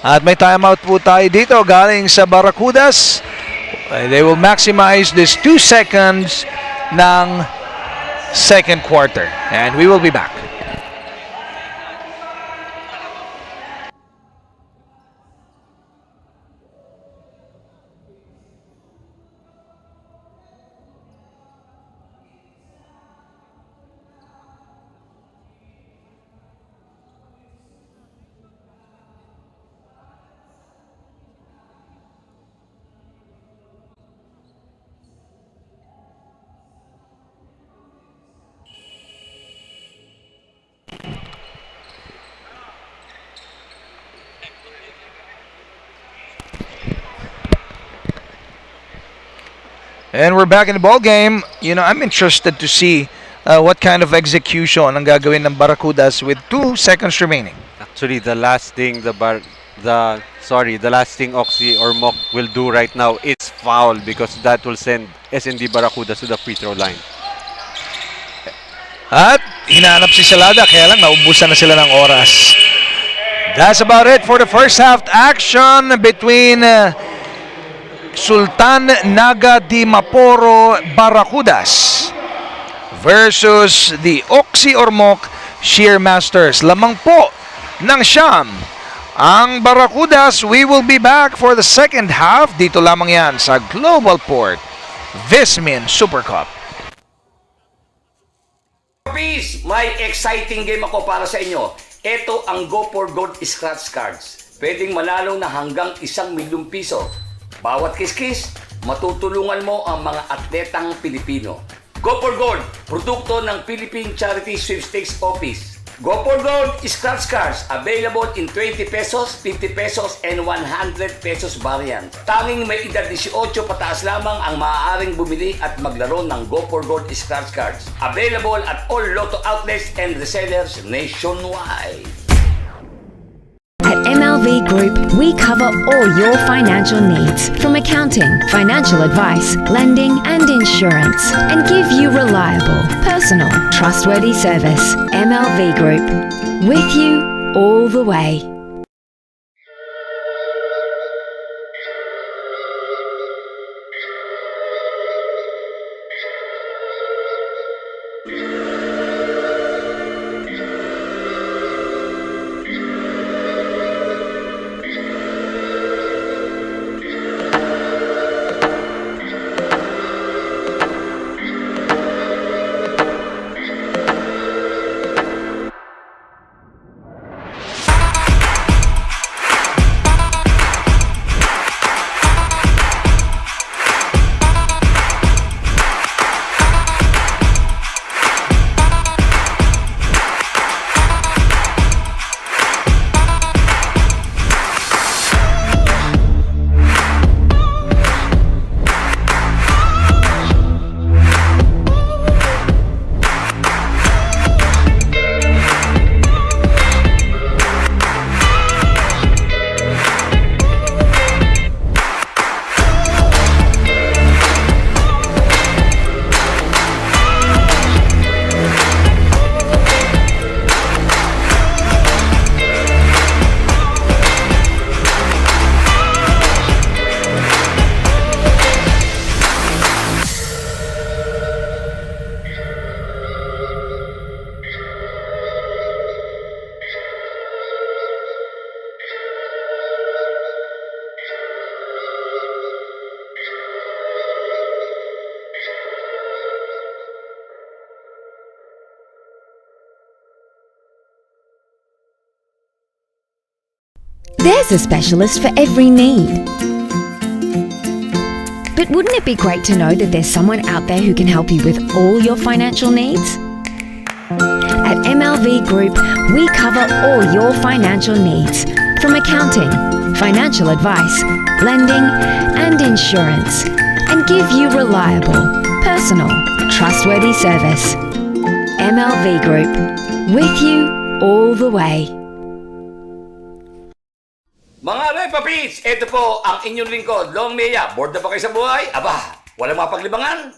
Speaker 2: At may timeout po tayo dito galing sa Barracudas. They will maximize this 2 seconds ng second quarter. And we will be back. And we're back in the ball game. You know, I'm interested to see what kind of execution ang gagawin ng Barracudas with 2 seconds remaining.
Speaker 3: Actually, the last thing the last thing Oxy or Mok will do right now is foul because that will send SND Barracuda to the free throw line.
Speaker 2: At hinahanap si Salada, kaya lang naubusan na sila ng oras. That's about it for the first half action between Sultan Naga di Maporo Barracudas versus the Oxy Ormoc Shear Masters. Lamang po ng siyam ang Barracudas. We will be back for the second half. Dito lamang yan sa Global Port VisMin Supercup.
Speaker 1: Peace! May exciting game ako para sa inyo. Ito ang Go for Gold Scratch Cards. Pwedeng manalo na hanggang 1,000,000 piso. Bawat kiss-kiss, matutulungan mo ang mga atletang Pilipino. Go for Gold, produkto ng Philippine Charity Sweepstakes Office. Go for Gold Scratch Cards, available in 20 pesos, 50 pesos, and 100 pesos variant. Tanging may edad 18 pataas lamang ang maaaring bumili at maglaro ng Go for Gold Scratch Cards. Available at all Lotto outlets and resellers nationwide.
Speaker 6: At MLV Group, we cover all your financial needs, from accounting, financial advice, lending, and insurance, and give you reliable, personal, trustworthy service. MLV Group, with you all the way. There's a specialist for every need. But wouldn't it be great to know that there's someone out there who can help you with all your financial needs? At MLV Group, we cover all your financial needs, from accounting, financial advice, lending, and insurance, and give you reliable, personal, trustworthy service. MLV Group, with you all the way.
Speaker 1: Mga Repapits, ito po ang inyong lingkod, Long Mea. Bored na ba kayo sa buhay? Aba, walang mapaglibangan?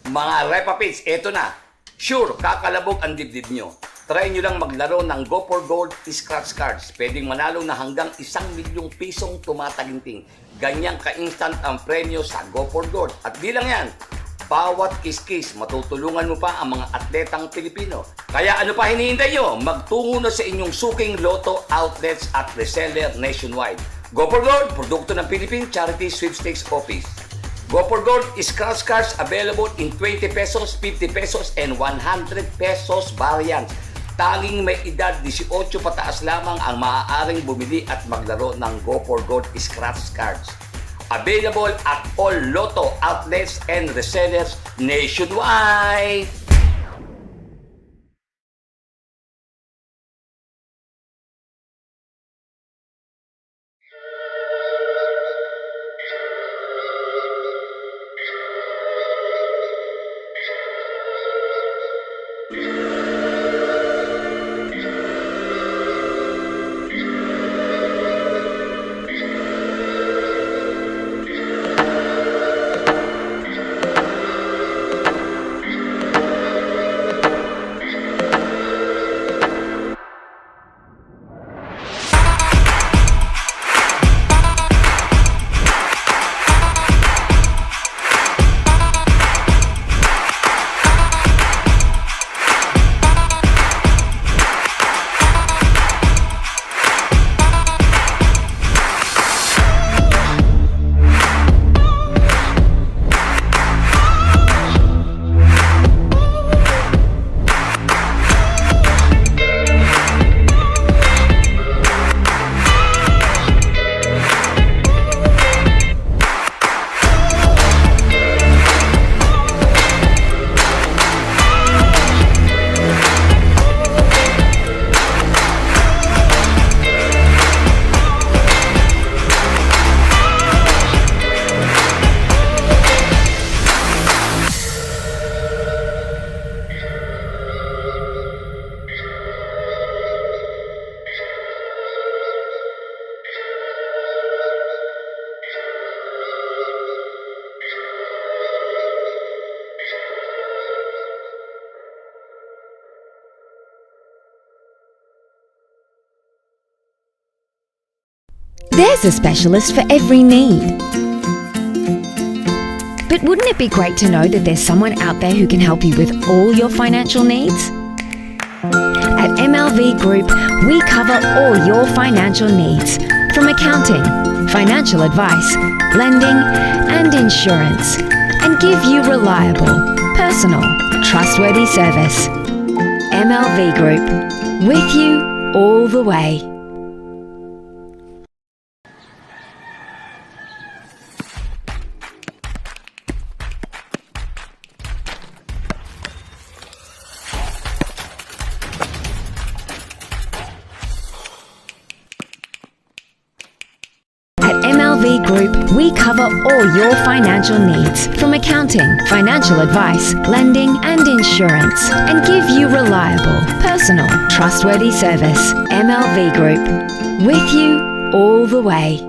Speaker 1: Mga Repapits, ito na. Sure, kakalabog ang dibdib nyo. Try nyo lang maglaro ng Go for Gold Scratch Cards. Pwedeng manalo na hanggang 1,000,000 pisong tumataginting. Ganyang ka-instant ang premyo sa Go for Gold. At di lang yan, bawat kiss-kiss, matutulungan mo pa ang mga atletang Pilipino. Kaya ano pa hinihintay nyo? Magtungo na sa inyong suking Lotto outlets at reseller nationwide. Go for Gold, produkto ng Philippine Charity Sweepstakes Office. Go for Gold Scratch Cards, available in 20 pesos, 50 pesos, and 100 pesos variants. Tanging may edad 18 pataas lamang ang maaaring bumili at maglaro ng Go for Gold Scratch Cards. Available at all Lotto outlets and resellers nationwide.
Speaker 6: There's a specialist for every need. But wouldn't it be great to know that there's someone out there who can help you with all your financial needs? At MLV Group, we cover all your financial needs, from accounting, financial advice, lending, and insurance, and give you reliable, personal, trustworthy service. MLV Group, with you all the way. At MLV Group, we cover all your financial needs, from accounting, financial advice, lending, and insurance, and give you reliable, personal, trustworthy service. MLV Group, with you all the way.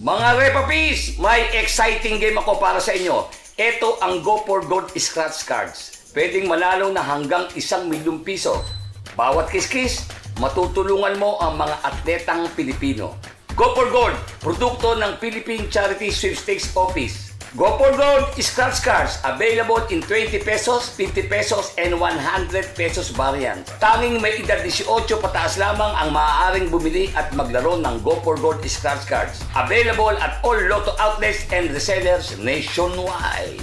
Speaker 1: Mga Repapis, may exciting game ako para sa inyo. Ito ang Go for Gold Scratch Cards. Pwedeng manalo na hanggang 1,000,000 piso. Bawat kiskis, matutulungan mo ang mga atletang Pilipino. Go for Gold, produkto ng Philippine Charity Sweepstakes Office. Go for Gold Scratch Cards, available in 20 pesos, 50 pesos, and 100 pesos variant. Tanging may edad 18 pataas lamang ang maaaring bumili at maglaro ng Go for Gold Scratch Cards. Available at all Lotto outlets and resellers nationwide.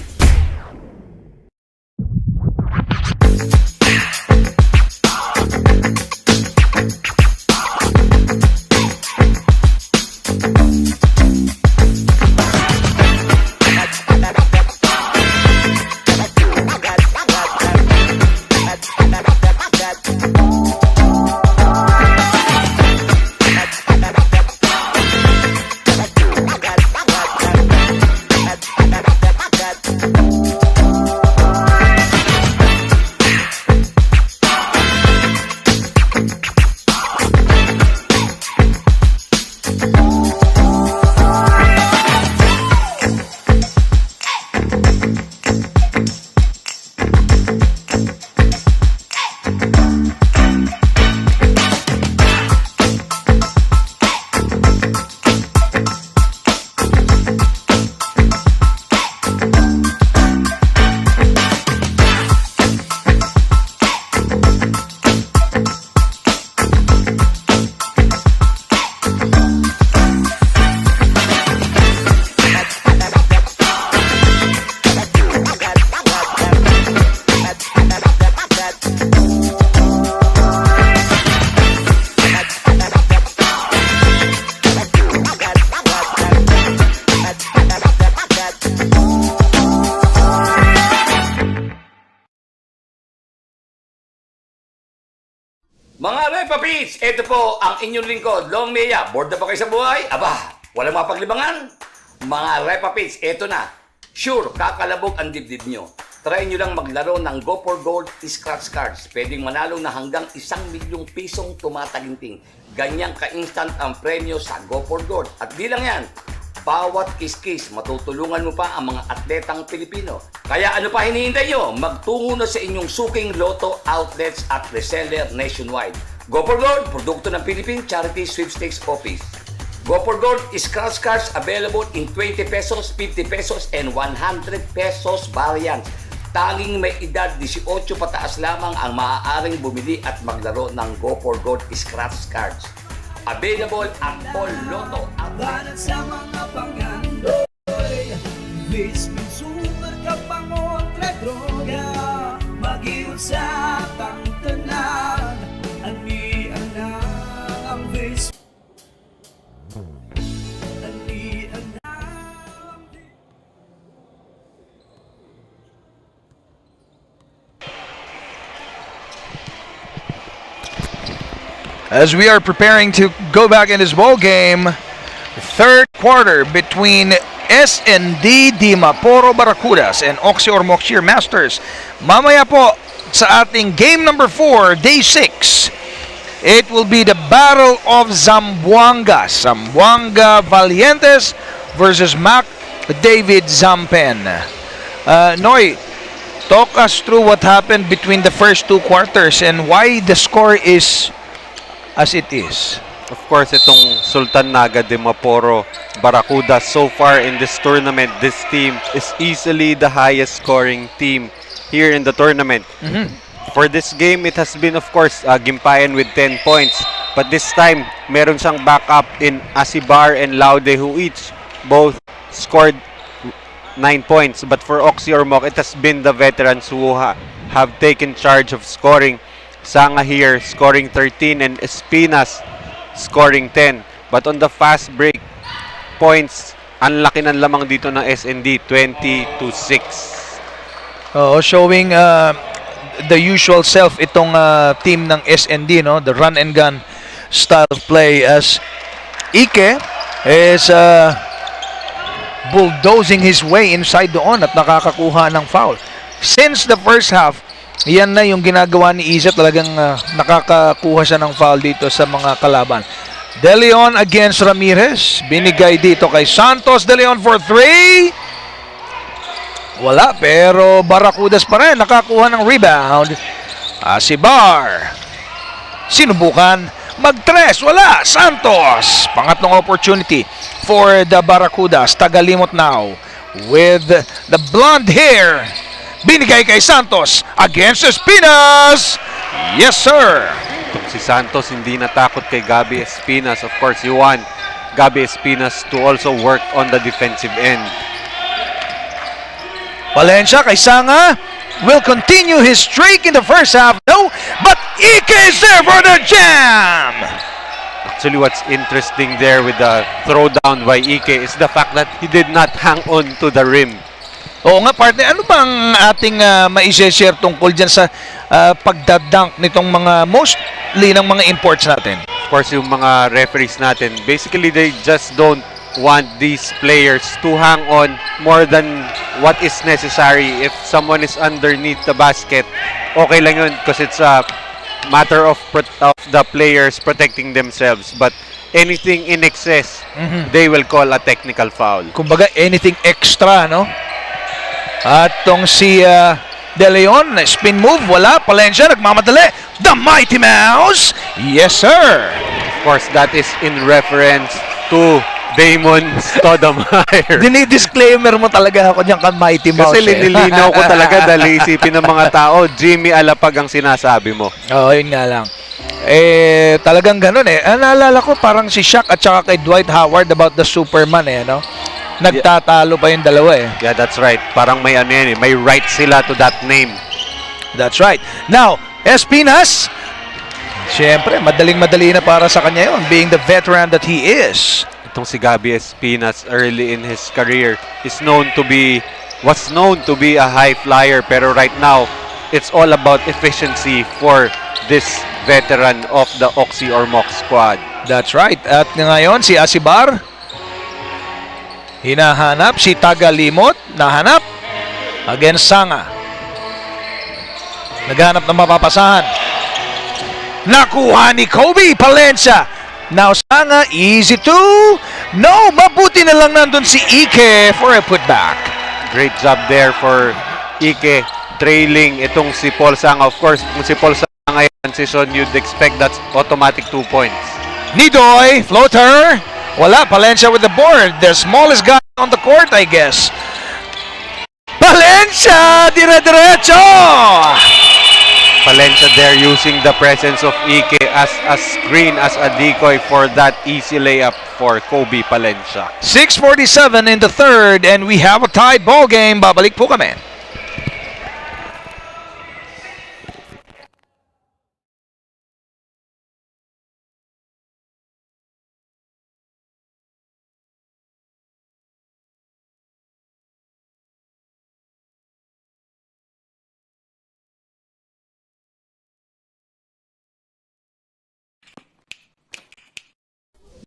Speaker 1: Mga Repapits, ito po ang inyong lingkod, Long Mea. Bored na ba kayo sa buhay? Aba, walang mapaglibangan? Mga Repapits, ito na. Sure, kakalabog ang dibdib nyo. Try nyo lang maglaro ng Go for Gold Scratch Cards. Pwedeng manalo na hanggang 1,000,000 pisong tumataginting. Ganyang ka-instant ang premyo sa Go for Gold. At di lang yan, bawat kiskis, matutulungan mo pa ang mga atletang Pilipino. Kaya ano pa hinihintay nyo? Magtungo na sa inyong suking Lotto outlets at reseller nationwide. Go for Gold, produkto ng Philippine Charity Sweepstakes Office. Go for Gold Scratch Cards, available in 20 pesos, 50 pesos, and 100 pesos variant. Tanging may edad 18 pataas lamang ang maaaring bumili at maglaro ng Go for Gold Scratch Cards. Available at all Lotto outlets.
Speaker 7: Sa mga pangandoy, VisMin Supercup ang kontra droga, mag-iwan sa tangtanan, anian na ang VisMin. Anian na ang
Speaker 2: As we are preparing to go back in this ball game, third quarter between SND Dimaporo Barracudas and Oxy Ormoc Masters. Mamaya po sa ating game number 4, day 6, it will be the Battle of Zamboanga. Zamboanga Valientes versus Mac David Zampen. Noy, talk us through what happened between the first two quarters and why the score is as it is.
Speaker 3: Of course, itong Sultan Naga de Maporo Barracuda, so far in this tournament, this team is easily the highest scoring team here in the tournament. For this game, it has been, of course, Gimpayan with 10 points. But this time, meron siyang backup in Asibar and Laude, who each both scored 9 points. But for Oxy Ormoc, it has been the veterans who have taken charge of scoring. Sanga here scoring 13 and Espinas scoring 10. But on the fast break points, ang laki ng lamang dito ng SND, 20-6.
Speaker 2: Showing the usual self itong team ng SND, no? The run and gun style of play, as Ike is bulldozing his way inside doon at nakakakuha ng foul. Since the first half, yan na yung ginagawa ni Iza, talagang nakakakuha siya ng foul dito sa mga kalaban. De Leon against Ramirez, binigay dito kay Santos. De Leon for 3. Wala, pero Barracudas pa rin nakakuha ng rebound. Asibar, sinubukan mag-tres, wala. Santos, pangatlong opportunity for the Barracudas. Tagalimot now with the blonde hair, binigay kay Santos against Espinas. Yes, sir.
Speaker 3: Itong si Santos hindi natakot kay Gabi Espinas. Of course, you want Gabi Espinas to also work on the defensive end.
Speaker 2: Valencia kay Sanga will continue his streak in the first half. No, but Ike is there for the jam.
Speaker 3: Actually, what's interesting there with the throwdown by Ike is the fact that he did not hang on to the rim.
Speaker 2: Oo nga, partner. Ano bang ating ma-share tungkol dyan sa pagdadunk nitong mga mostly ng mga imports natin?
Speaker 3: Of course, yung mga referees natin, basically they just don't want these players to hang on more than what is necessary. If someone is underneath the basket, okay lang yun because it's a matter of the players protecting themselves. But anything in excess, they will call a technical foul.
Speaker 2: Kumbaga, anything extra, no? At tong si De Leon, spin move, wala. Palencia, nagmamadali. The Mighty Mouse! Yes, sir!
Speaker 3: Of course, that is in reference to Damon Stoudemire.
Speaker 2: Dinidisclaimer mo talaga ako dyan kang Mighty Mouse.
Speaker 3: Kasi linilinaw ko talaga dahil isipin ng mga tao, Jimmy Alapag ang sinasabi mo.
Speaker 2: Oo, yun nga lang. Talagang ganun eh. Naalala ko parang si Shaq at saka kay Dwight Howard about the Superman no? Nagtatalo pa yung dalawa eh.
Speaker 3: Yeah, that's right. Parang may ano yan eh. May right sila to that name.
Speaker 2: That's right. Now, Espinas, siyempre, madaling-madali na para sa kanya yun, being the veteran that he is.
Speaker 3: Itong si Gabi Espinas early in his career was known to be a high flyer, pero right now it's all about efficiency for this veteran of the Oxy Ormoc squad.
Speaker 2: That's right. At ngayon si Asibar hinahanap, si Tagalimot nahanap against Sanga. Naghanap ng mapapasahan. Nakuha ni Kobe Palencia. Now Sanga, easy to. No, mabuti na lang nandun si Ike for a putback.
Speaker 3: Great job there for Ike, trailing itong si Paul Sanga. Of course, kung si Paul Sanga yung transition, you'd expect that's automatic 2 points.
Speaker 2: Nidoy, floater. Wala, Palencia with the board. The smallest guy on the court, I guess. Palencia, dire-diretso.
Speaker 3: Palencia there using the presence of Ike as a screen, as a decoy for that easy layup for Kobe Palencia.
Speaker 2: 6:47 in the third and we have a tied ball game. Babalik po kami.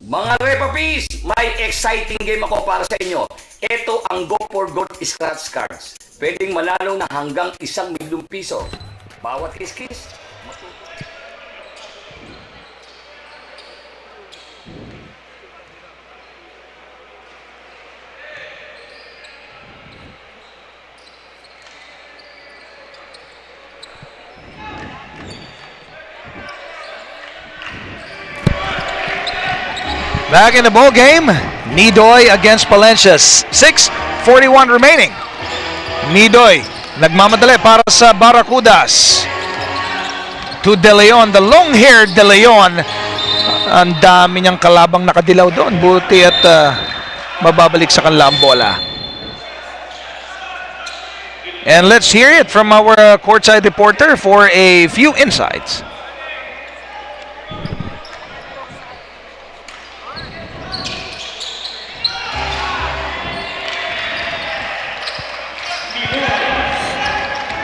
Speaker 1: Mga Repapis, may exciting game ako para sa inyo. Ito ang Go for Gold Scratch Cards. Pwedeng manalo na hanggang 1,000,000 piso. Bawat kiss-kiss.
Speaker 2: Back in the ball game, Nidoy against Palencia. 6:41 remaining. Nidoy, nagmamadali para sa Barracudas. To De Leon, the long-haired De Leon. Ang dami niyang kalabang nakadilaw doon. Buti at mababalik sa kanila ang bola. And let's hear it from our courtside reporter for a few insights.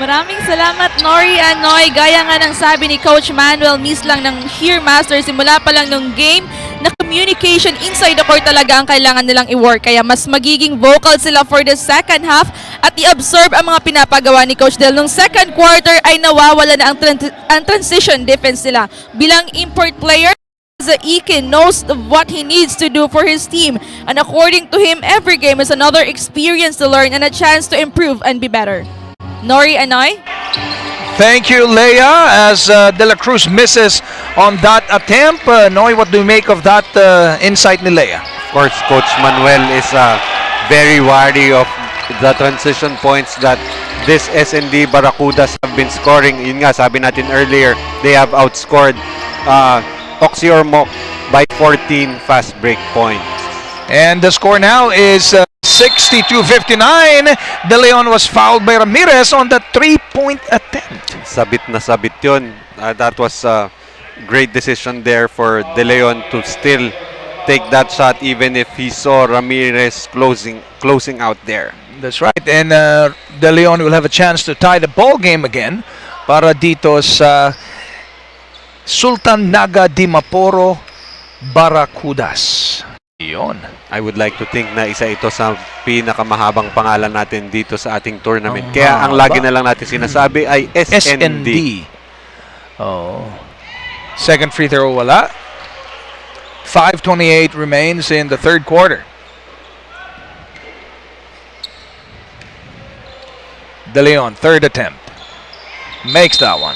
Speaker 4: Maraming salamat, Nori and Noy. Gaya nga ng sabi ni Coach Manuel, miss lang ng Here Master, simula pa lang nung game, na communication inside the court talaga ang kailangan nilang i-work. Kaya mas magiging vocal sila for the second half at i-absorb ang mga pinapagawa ni Coach Del. Nung second quarter ay nawawala na ang transition defense nila. Bilang import player, Ike knows what he needs to do for his team. And according to him, every game is another experience to learn and a chance to improve and be better. Nori and Noy?
Speaker 2: Thank you, Leia, as De La Cruz misses on that attempt. Noy, what do you make of that insight ni Leia?
Speaker 3: Of course, Coach Manuel is very wary of the transition points that this SND Barracudas have been scoring. Yun nga, sabi natin earlier, they have outscored Oxy Ormoc by 14 fast break points.
Speaker 2: And the score now is 62-59. De Leon was fouled by Ramirez on the three-point attempt.
Speaker 3: Sabit na sabit yun. That was a great decision there for De Leon to still take that shot even if he saw Ramirez closing out there.
Speaker 2: That's right. And De Leon will have a chance to tie the ball game again para dito sa Sultan Naga Dimaporo Barracudas. Yun.
Speaker 3: I would like to think na isa ito sa pinakamahabang pangalan natin dito sa ating tournament. Kaya ang lagi na lang natin sinasabi ay SND.
Speaker 2: Oh. Second free throw wala. 5:28 remains in the third quarter. De Leon, third attempt. Makes that one.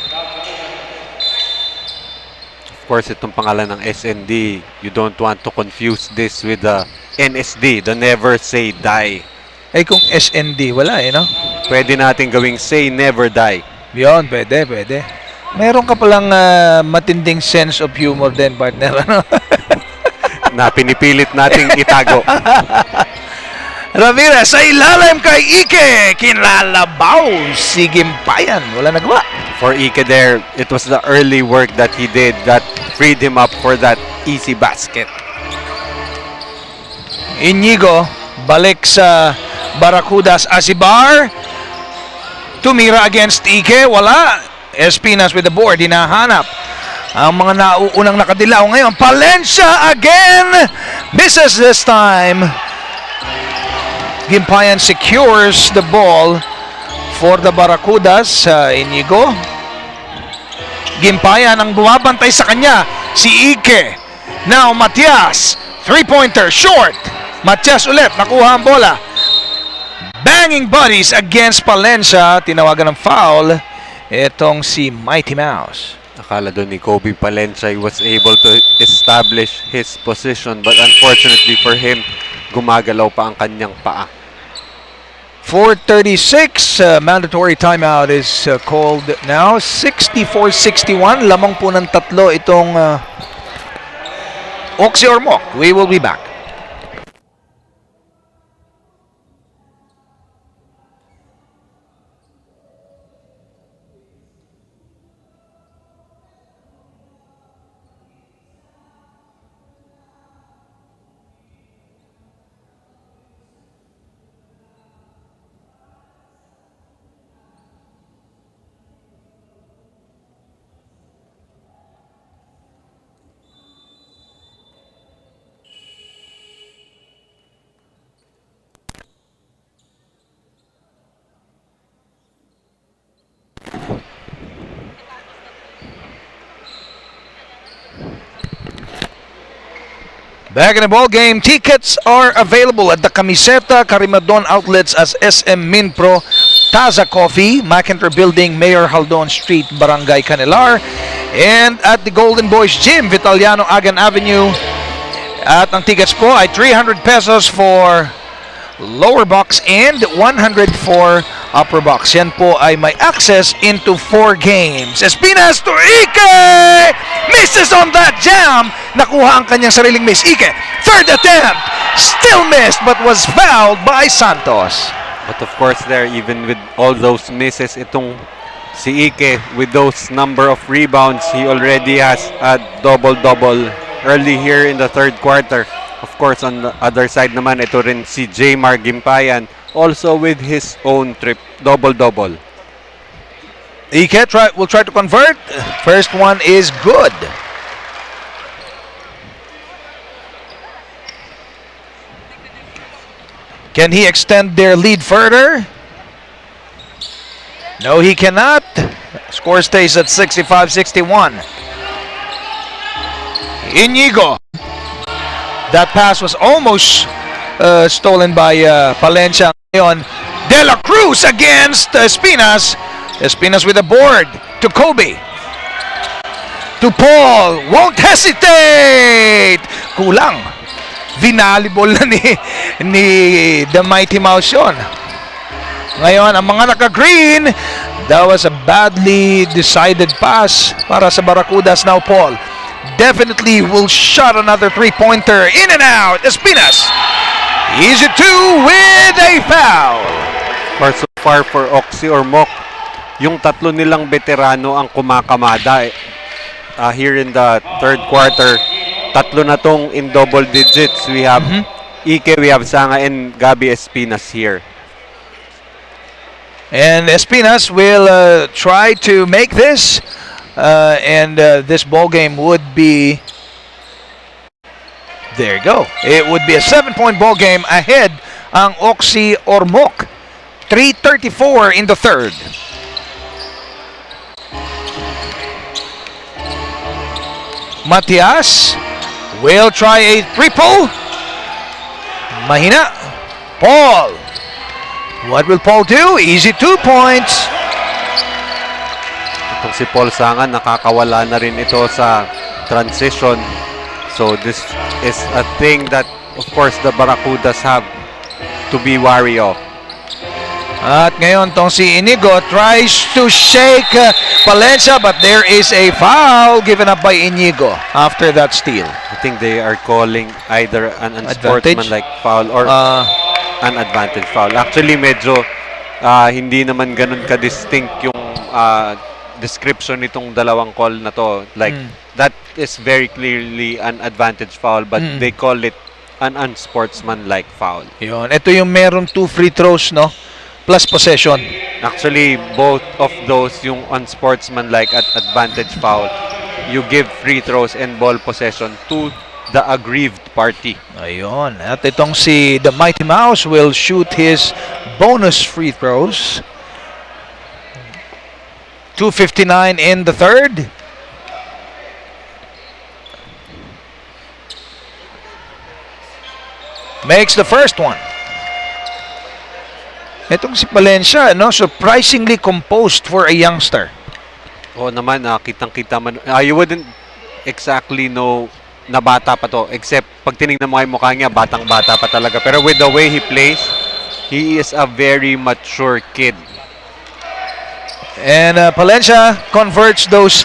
Speaker 3: Of course, itong pangalan ng SND, you don't want to confuse this with the NSD, the Never Say Die.
Speaker 2: Eh kung SND, wala no?
Speaker 3: Pwede natin gawing Say Never Die.
Speaker 2: Yun, pwede. Meron ka palang matinding sense of humor din, partner. Ano?
Speaker 3: Na pinipilit nating itago.
Speaker 2: Ramirez ay ilalim kay Ike. Kinalabaw si Gimpayan. Wala nagawa.
Speaker 3: For Ike there, it was the early work that he did that freed him up for that easy basket.
Speaker 2: Inigo, balik sa Barracudas. Asibar, tumira against Ike. Wala. Espinas with the board. Hinahanap ang mga nauunang nakadilaw ngayon. Palencia again. Misses this time. Gimpayan secures the ball for the Barracudas. Inigo. Gimpayan ang bumabantay sa kanya. Si Ike. Now Matias. Three-pointer. Short. Matias ulit. Nakuha ang bola. Banging buddies against Palencia. Tinawagan ng foul. Itong si Mighty Mouse.
Speaker 3: Akala doon ni Kobe Palencia was able to establish his position, but unfortunately for him, gumagalaw pa ang kanyang paa.
Speaker 2: 4:36, mandatory timeout is called now. 64-61, lamang po ng tatlo itong Oxy Ormoc. We will be back. Back in the ball game, tickets are available at the Camiseta Carimadon outlets as SM Minpro, Taza Coffee, McIntyre Building, Mayor Haldon Street, Barangay Canelar, and at the Golden Boys Gym, Vitaliano Agan Avenue, At ang tickets po ay 300 pesos for lower box and 100 for upper box. Yan po ay may access into 4 games. Espinas to Ike! Misses on that jam! Nakuha ang kanyang sariling miss. Ike, third attempt! Still missed but was fouled by Santos.
Speaker 3: But of course there, even with all those misses, itong si Ike, with those number of rebounds, he already has a double-double early here in the third quarter. Of course, on the other side naman, ito rin si Jmar Gimpayan, also with his own trip, double-double.
Speaker 2: Ike will try to convert. First one is good. Can he extend their lead further? No, he cannot. Score stays at 65-61. Inigo. That pass was almost stolen by Palencia. Ngayon, De La Cruz against Espinas. Espinas with a board to Kobe. To Paul. Won't hesitate. Kulang. Vinalibol na ni The Mighty Mouse yun. Ngayon, ang mga naka-green, that was a badly decided pass para sa Barracudas. Now, Paul definitely will shot another three-pointer. In and out. Espinas. Easy two with a foul.
Speaker 3: So far for Oxy or Mock, yung tatlo nilang veterano ang kumakamada. Here in the third quarter, tatlo na tong in double digits. We have Ike, we have Sanga, and Gabi Espinas here.
Speaker 2: And Espinas will try to make this. And this ball game would be, there you go. It would be a 7-point ball game ahead ang Oxy Ormoc. 3:34 in the third. Matias will try a triple. Mahina. Paul. What will Paul do? Easy 2 points.
Speaker 3: Itong si Paul Sanga, nakakawala na rin ito sa transition. So this is a thing that, of course, the Barracudas have to be wary of.
Speaker 2: At ngayon, tong si Inigo tries to shake Palencia, but there is a foul given up by Inigo after that steal.
Speaker 3: I think they are calling either an unsportsmanlike foul or an advantage foul. Actually, medyo hindi naman ganun ka-distinct yung description nitong dalawang call na to. Like, that is very clearly an advantage foul, but they call it an unsportsmanlike foul.
Speaker 2: Yun. Ito yung meron 2 free throws, no? Plus possession.
Speaker 3: Actually, both of those, yung unsportsmanlike at advantage foul, you give free throws and ball possession to the aggrieved party.
Speaker 2: Ayun. At itong si The Mighty Mouse will shoot his bonus free throws. 2:59 in the third. Makes the first one. Itong si Palencia, no, surprisingly composed for a youngster.
Speaker 3: Oo naman, kitang-kita man. You wouldn't exactly know na bata pa to, except pag tinignan mo yung mukha niya, batang-bata pa talaga. Pero with the way he plays, he is a very mature kid.
Speaker 2: And Palencia converts those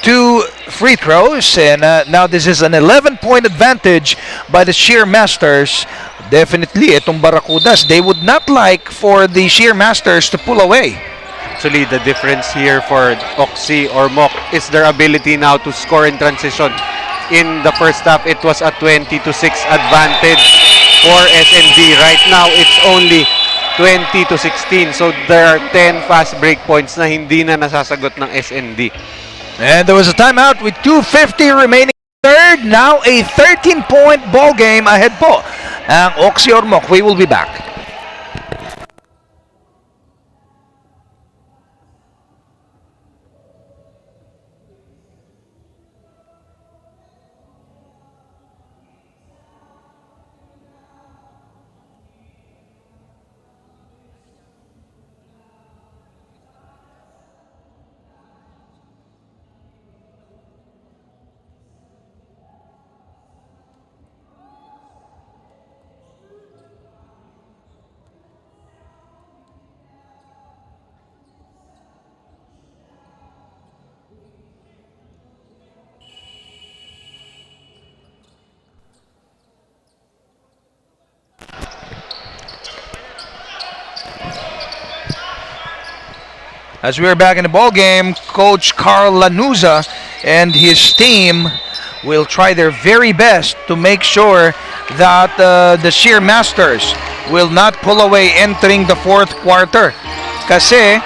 Speaker 2: 2 free throws, and now this is an 11-point advantage by the Sheer Masters. Definitely, itong Barracudas, they would not like for the Sheer Masters to pull away.
Speaker 3: Actually, the difference here for Oxy or Mock is their ability now to score in transition. In the first half, it was a 20-6 advantage for SND. Right now, it's only 20-16. So there are 10 fast break points na hindi na nasasagot ng SND.
Speaker 2: And there was a timeout with 2:50 remaining third. Now a 13-point ball game ahead po ang Oxy Ormoc. We will be back. As we're back in the ball game, Coach Carl Lanuza and his team will try their very best to make sure that the Sheer Masters will not pull away entering the fourth quarter. Kasi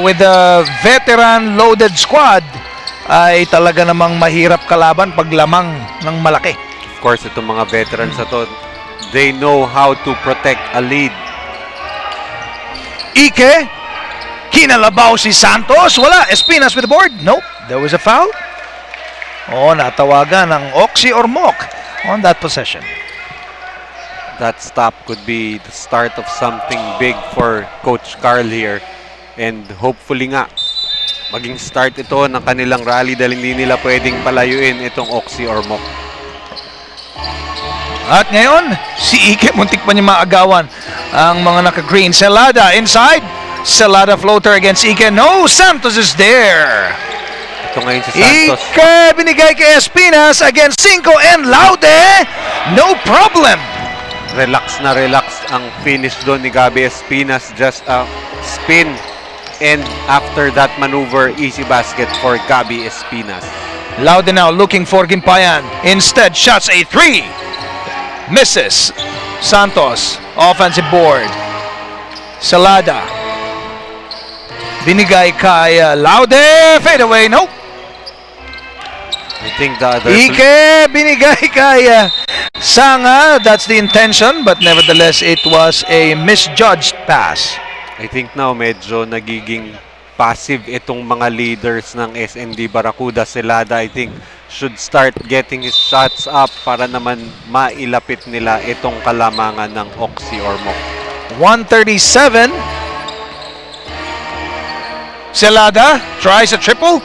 Speaker 2: with the veteran loaded squad, ay talaga namang mahirap kalaban pag lamang ng malaki.
Speaker 3: Of course, itong mga veterans na to, they know how to protect a lead.
Speaker 2: Ike, kinalabaw si Santos. Wala, Espinas with the board. Nope, there was a foul. Natawagan ng Oxy or Mock on that possession.
Speaker 3: That stop could be the start of something big for Coach Carl here. And hopefully nga, maging start ito ng kanilang rally dahil hindi nila pwedeng palayuin itong Oxy or Mock.
Speaker 2: At ngayon, si Ike, muntik pa niya maagawan ang mga naka-green. Celada inside. Celada floater against Ike. No, Santos is there.
Speaker 3: Ito ngayon si Santos.
Speaker 2: Ike binigay kay Espinas against Cinco and Laude. No problem.
Speaker 3: Relax na relax ang finish doon ni Gabi Espinas. Just a spin. And after that maneuver, easy basket for Gabi Espinas.
Speaker 2: Laude now looking for Gimpayan. Instead, shots a three. Misses. Santos, offensive board. Celada. Binigay kay Laude. Fade away. Nope.
Speaker 3: I think the other...
Speaker 2: Ike binigay kay Sanga. That's the intention, but nevertheless, it was a misjudged pass.
Speaker 3: I think now medyo nagiging passive itong mga leaders ng SND Barracuda. Celada, I think, should start getting his shots up para naman mailapit nila itong kalamangan ng Oxy or Mock.
Speaker 2: 137. Celada tries a triple.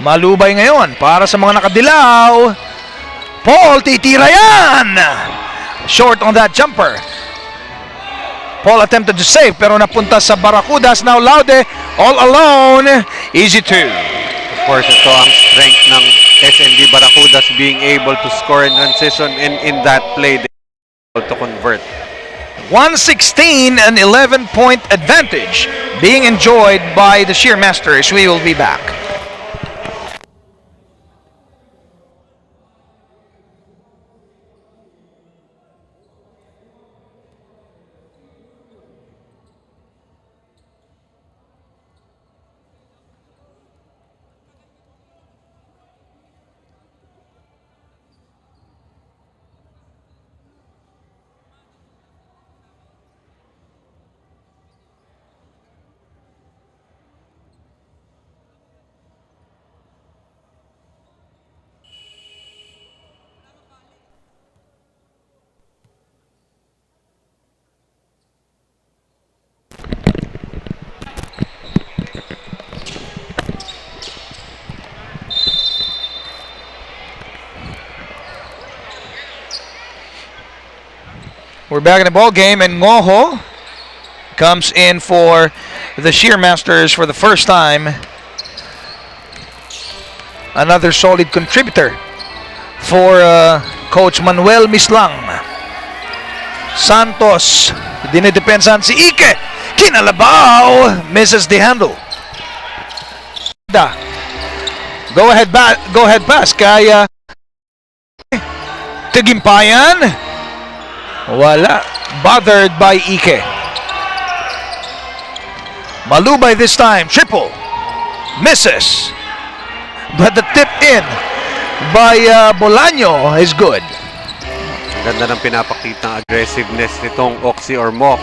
Speaker 2: Malubay ngayon para sa mga nakadilaw. Paul, titira yan! Short on that jumper. Paul attempted to save pero napunta sa Barracudas. Now Laude all alone. Easy two.
Speaker 3: Of course, ito ang strength ng SND Barracudas, being able to score in transition, and in that play, they were able to convert.
Speaker 2: 116, an 11-point advantage being enjoyed by the Sheer Masters. We will be back. We're back in the ball game, and Ngoho comes in for the Sheer Masters for the first time. Another solid contributor for Coach Manuel Mislang. Santos, dinidepensahan si Ike. Kinalabaw, misses the handle. Go ahead pass kay Tigimpayan. Wala. Bothered by Ike. Malubay this time. Triple. Misses. But the tip in by Bolaño is good.
Speaker 3: Ganda ng pinapakita aggressiveness nitong Oxy or Mock.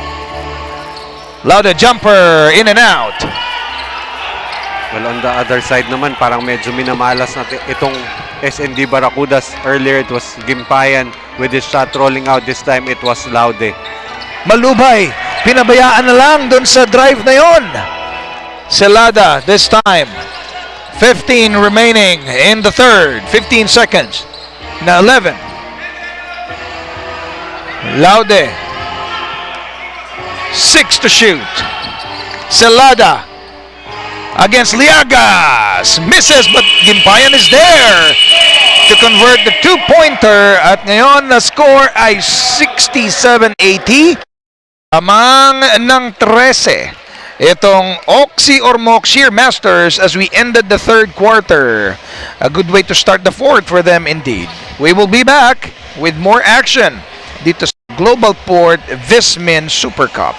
Speaker 2: Laude jumper. In and out.
Speaker 3: Well, on the other side naman, parang medyo minamalas natin itong SND Barracudas. Earlier, it was Gimpayan with his shot rolling out. This time, it was Laude.
Speaker 2: Malubay. Pinabayaan na lang dun sa drive na yon. Celada this time. 15 remaining in the third. 15 seconds. Na 11. Laude. 6 to shoot. Celada against Liagas. Misses, but Gimpayan is there to convert the two-pointer. At ngayon, na score ay 67-80. Amang ng 13. itong Oxy Ormoc Shear Masters as we ended the third quarter. A good way to start the fourth for them indeed. We will be back with more action dito sa Global Port VisMin Supercup.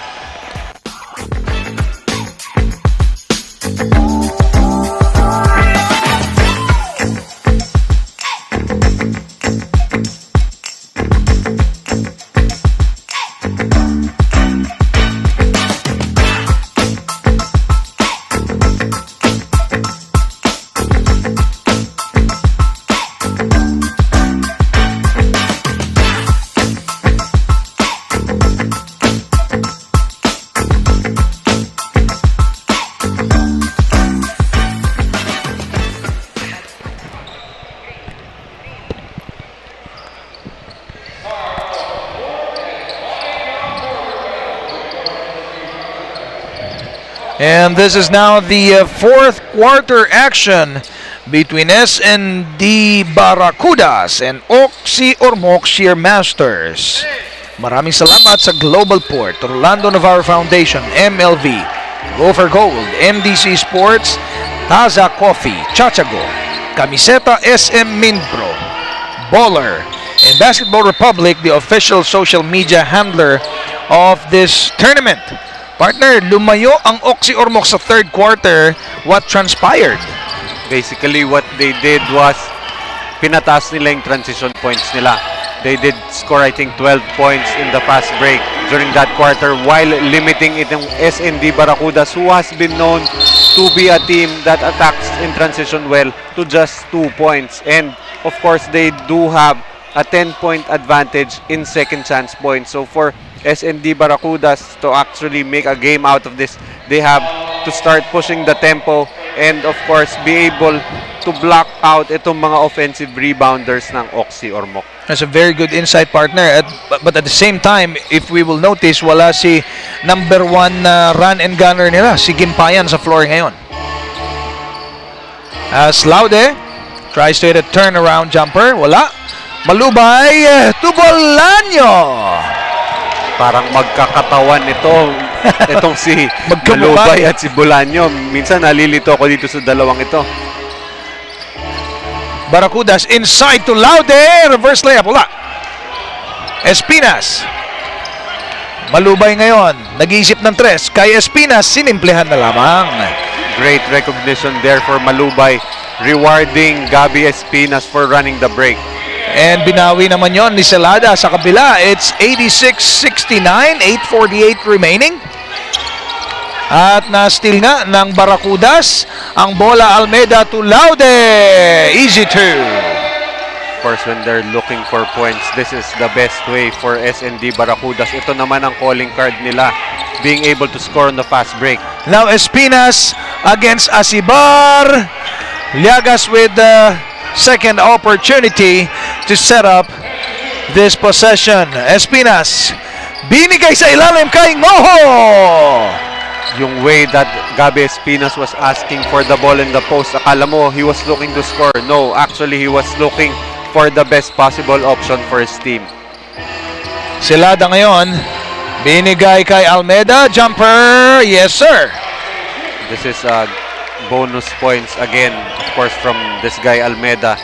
Speaker 2: And this is now the fourth quarter action between S&D Barracudas and Oxy Ormoc Shear Masters. Maraming salamat sa Global Port, Orlando Navarro Foundation, MLV, Go for Gold, MDC Sports, Taza Coffee, Chachago, Camiseta SM Minpro, Baller, and Basketball Republic, the official social media handler of this tournament. Partner, lumayo ang Oxy Ormoc sa third quarter. What transpired?
Speaker 3: Basically, what they did was pinataas nila yung transition points nila. They did score, I think, 12 points in the fast break during that quarter while limiting itong S&D Barracudas, who has been known to be a team that attacks in transition well, to just 2 points. And, of course, they do have a 10-point advantage in second chance points. So, for S&D Barracudas to actually make a game out of this, they have to start pushing the tempo and of course be able to block out itong mga offensive rebounders ng Oxy Ormoc.
Speaker 2: That's a very good insight, partner. But at the same time, if we will notice, wala si number 1 run and gunner nila, si Gimpayan sa floor ngayon. As Laude tries to hit a turnaround jumper, wala. Malubay, Tubolanyo.
Speaker 3: Parang magkakatawan itong si Malubay at si Bolaño. Minsan nalilito ako dito sa dalawang ito.
Speaker 2: Barracudas inside to Laude. Reverse layup. Wala. Espinas. Malubay ngayon. Nag-iisip ng tres. Kay Espinas, sinimplehan na lamang.
Speaker 3: Great recognition there for Malubay. Rewarding Gabby Espinas for running the break.
Speaker 2: And binawi naman yon ni Celada sa kabila. It's 86-69, 8:48 remaining. At na-steal nga ng Barracudas ang bola. Almeida to Laude. Easy two.
Speaker 3: Of course, when they're looking for points, this is the best way for S&D Barracudas. Ito naman ang calling card nila, being able to score on the fast break.
Speaker 2: Now Espinas against Asibar. Llagas with the second opportunity to set up this possession. Espinas, binigay sa ilalim kay Ngoho.
Speaker 3: Yung way that Gabi Espinas was asking for the ball in the post, akala mo he was looking to score. No, actually he was looking for the best possible option for his team.
Speaker 2: Celada ngayon, binigay kay Almeida. Jumper, yes sir.
Speaker 3: This is bonus points again, of course, from this guy Almeida.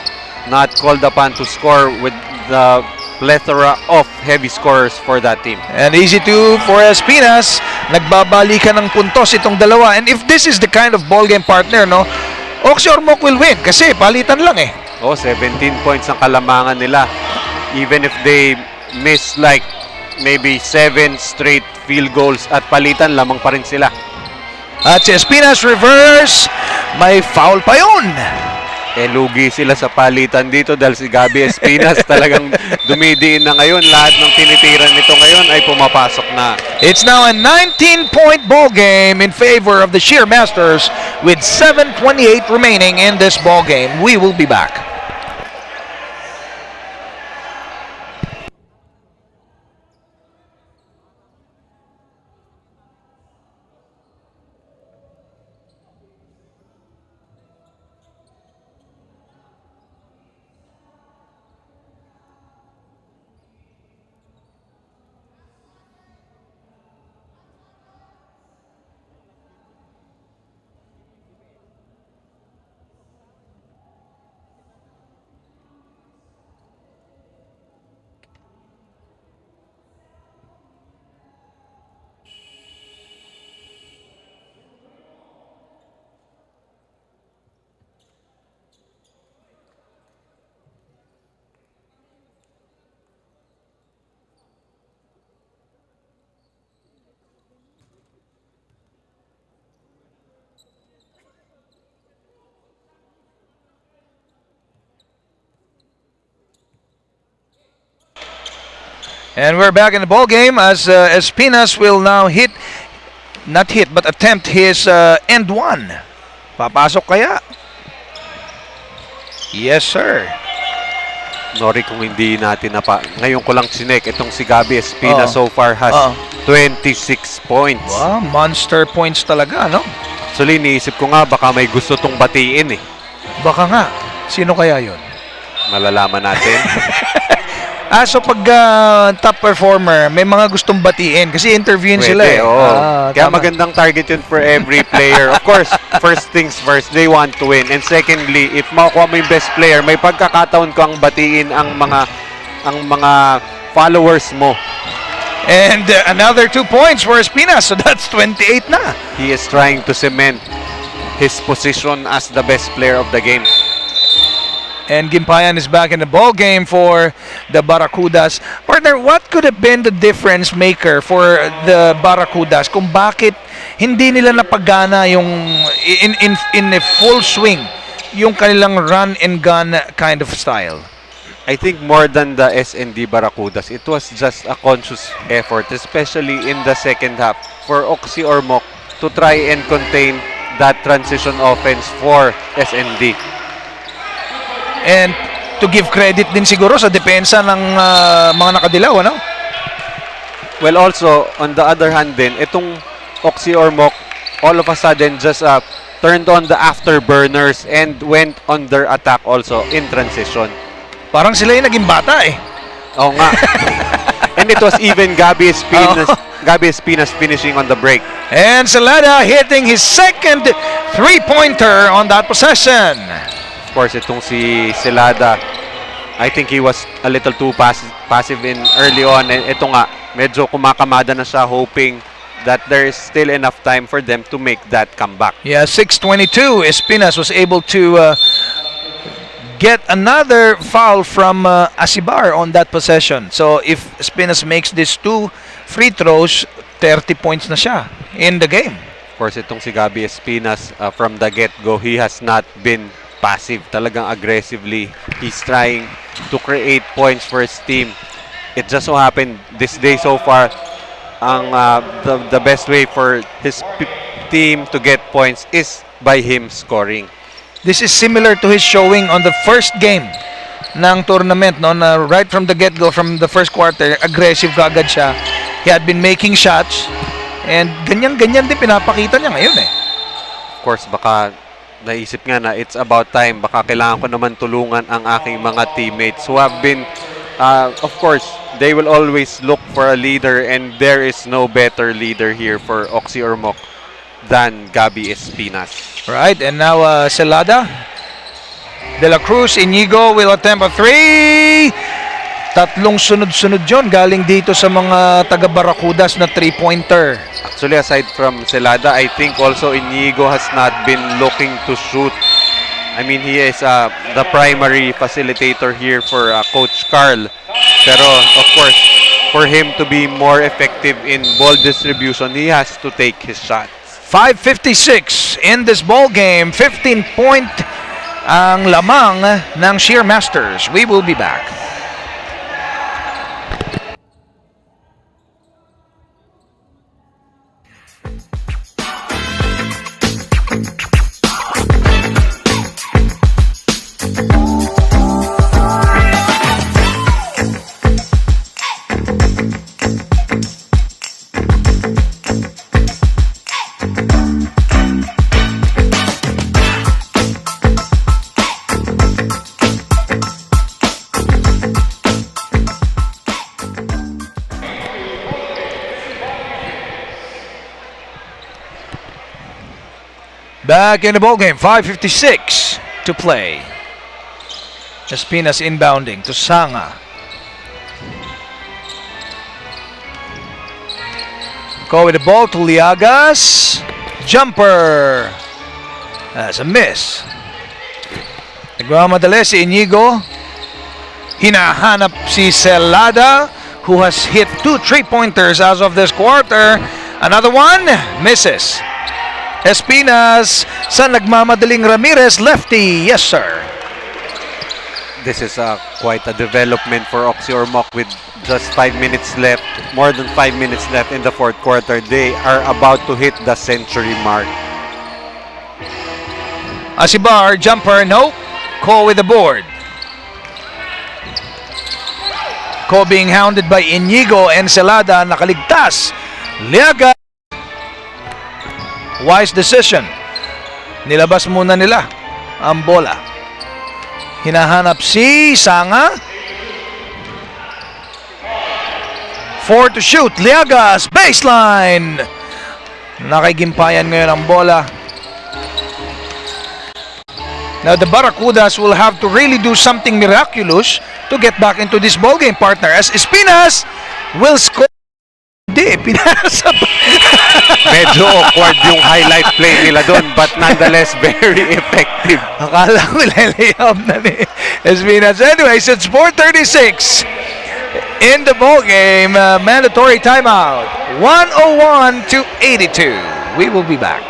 Speaker 3: Not called upon to score with the plethora of heavy scorers for that team.
Speaker 2: And easy two for Espinas. Nagbabalikan ng puntos itong dalawa. And if this is the kind of ball game, partner, no, Oxy Ormoc will win kasi palitan lang eh.
Speaker 3: 17 points ang kalamangan nila. Even if they miss like maybe 7 straight field goals at palitan, lamang pa rin sila.
Speaker 2: At si Espinas reverse. May foul pa yun.
Speaker 3: Lugi sila sa palitan dito dahil si Gabi Espinas talagang dumidiin na ngayon. Lahat ng tinitiran nito ngayon ay pumapasok na.
Speaker 2: It's now a 19-point ball game in favor of the Shear Masters with 7:28 remaining in this ball game. We will be back. And we're back in the ball game as Espinas will now attempt his end one. Papasok kaya? Yes, sir.
Speaker 3: Nori, kung hindi natin ngayon ko lang chinek, itong si Gabby Espina so far has 26 points.
Speaker 2: Wow, monster points talaga, no?
Speaker 3: Actually, niisip ko nga baka may gusto tong batiin eh.
Speaker 2: Baka nga. Sino kaya yun?
Speaker 3: Malalaman natin.
Speaker 2: So pag top performer, may mga gustong batiin kasi interviewin sila eh.
Speaker 3: Oo. Kaya
Speaker 2: Tama.
Speaker 3: magandang target yun for every player. Of course, first things first, they want to win. And secondly, if makukuha mo yung best player, may pagkakataon kang batiin ang mga followers mo.
Speaker 2: And another 2 points for Espinas, so that's 28 na.
Speaker 3: He is trying to cement his position as the best player of the game.
Speaker 2: And Gimpayan is back in the ball game for the Barracudas. Partner, what could have been the difference maker for the Barracudas kung bakit hindi nila napagana yung in a full swing yung kanilang run and gun kind of style?
Speaker 3: I think more than the SND Barracudas, it was just a conscious effort, especially in the second half, for Oxy Ormoc to try and contain that transition offense for SND.
Speaker 2: And to give credit din siguro sa depensa ng mga nakadilaw, ano?
Speaker 3: Well, also, on the other hand din, itong Oxy Ormoc, all of a sudden just turned on the afterburners and went on their attack also in transition.
Speaker 2: Parang sila yung naging bata eh.
Speaker 3: Oo nga. And it was even Gabby Espinas finishing on the break.
Speaker 2: And Salada hitting his second three-pointer on that possession.
Speaker 3: Of course, itong si Celada, I think he was a little too passive in early on. And ito nga, medyo kumakamada na siya, hoping that there is still enough time for them to make that comeback.
Speaker 2: Yeah, 6:22. Espinas was able to get another foul from Asibar on that possession. So if Espinas makes these 2 free throws, 30 points na siya in the game.
Speaker 3: Of course, itong si Gabby Espinas, from the get-go, he has not been passive. Talagang aggressively, he's trying to create points for his team. It just so happened this day so far, the best way for his team to get points is by him scoring.
Speaker 2: This is similar to his showing on the first game ng tournament, no? Na right from the get-go, from the first quarter, aggressive kagad siya. He had been making shots and ganyan-ganyan din pinapakita niya ngayon eh.
Speaker 3: Of course, baka naisip nga na it's about time. Baka kailangan ko naman tulungan ang aking mga teammates who have been, of course, they will always look for a leader, and there is no better leader here for Oxy Ormoc than Gabby Espinas.
Speaker 2: Right, and now Celada. De La Cruz, Inigo will attempt a 3. Tatlong sunod-sunod yon galing dito sa mga taga-Barracudas na 3-pointer.
Speaker 3: Actually, aside from Celada, I think also Inigo has not been looking to shoot. I mean, he is the primary facilitator here for Coach Carl. Pero, of course, for him to be more effective in ball distribution, he has to take his shots.
Speaker 2: 5:56 in this ball game. 15-point ang lamang ng Shear Masters. We will be back. Back in the ball game, 5:56 to play. Espinas inbounding to Sanga. Go with the ball to Liagas. Jumper. That's a miss. Nagmamadali si Inigo. Hinahanap si Celada, who has hit 2 3-pointers as of this quarter. Another one, misses. Espinas sa nagmamadaling Ramirez, lefty. Yes, sir.
Speaker 3: this is quite a development for Oxy Ormoc with just 5 minutes left, more than 5 minutes left in the fourth quarter. They are about to hit the century mark.
Speaker 2: Asibar, jumper, no. Ko with the board. Ko being hounded by Inigo Encelada, nakaligtas. Liaga. Wise decision. Nilabas muna nila ang bola. Hinahanap si Sanga. 4 to shoot. Liagas, baseline. Nakigimpayan ngayon ang bola. Now the Barracudas will have to really do something miraculous to get back into this ballgame, partner, as Espinas will score. Hindi, pinasa.
Speaker 3: Medyo awkward yung highlight play nila doon, but nonetheless very effective.
Speaker 2: Akala ko layup na ni Espinas. Anyways, it's 4:36 in the ballgame. Mandatory timeout. 101-82. We will be back.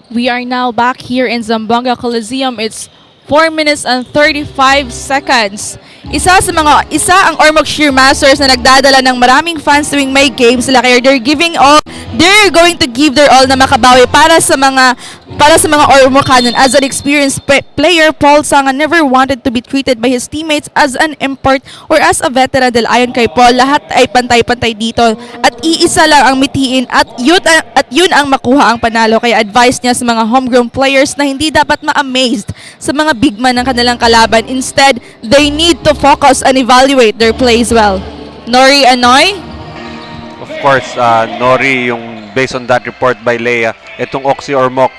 Speaker 4: We are now back here in Zamboanga Coliseum. It's 4 minutes and 35 seconds. Isa ang Ormoc Cheermasters na nagdadala ng maraming fans tuwing may games sila, kaya they're going to give their all na makabawi para sa mga Ormocanon. As an experienced player, Paul Sanga never wanted to be treated by his teammates as an import or as a veteran dahil ayon kay Paul, lahat ay pantay-pantay dito at iisa lang ang mitiin at yun ang makuha ang panalo. Kaya advice niya sa mga homegrown players na hindi dapat ma-amazed sa mga big man ng kanilang kalaban. Instead, they need to focus and evaluate their plays well. Nori Anoy?
Speaker 3: Of course, Nori, yung based on that report by Leia, itong Oxy Ormoc,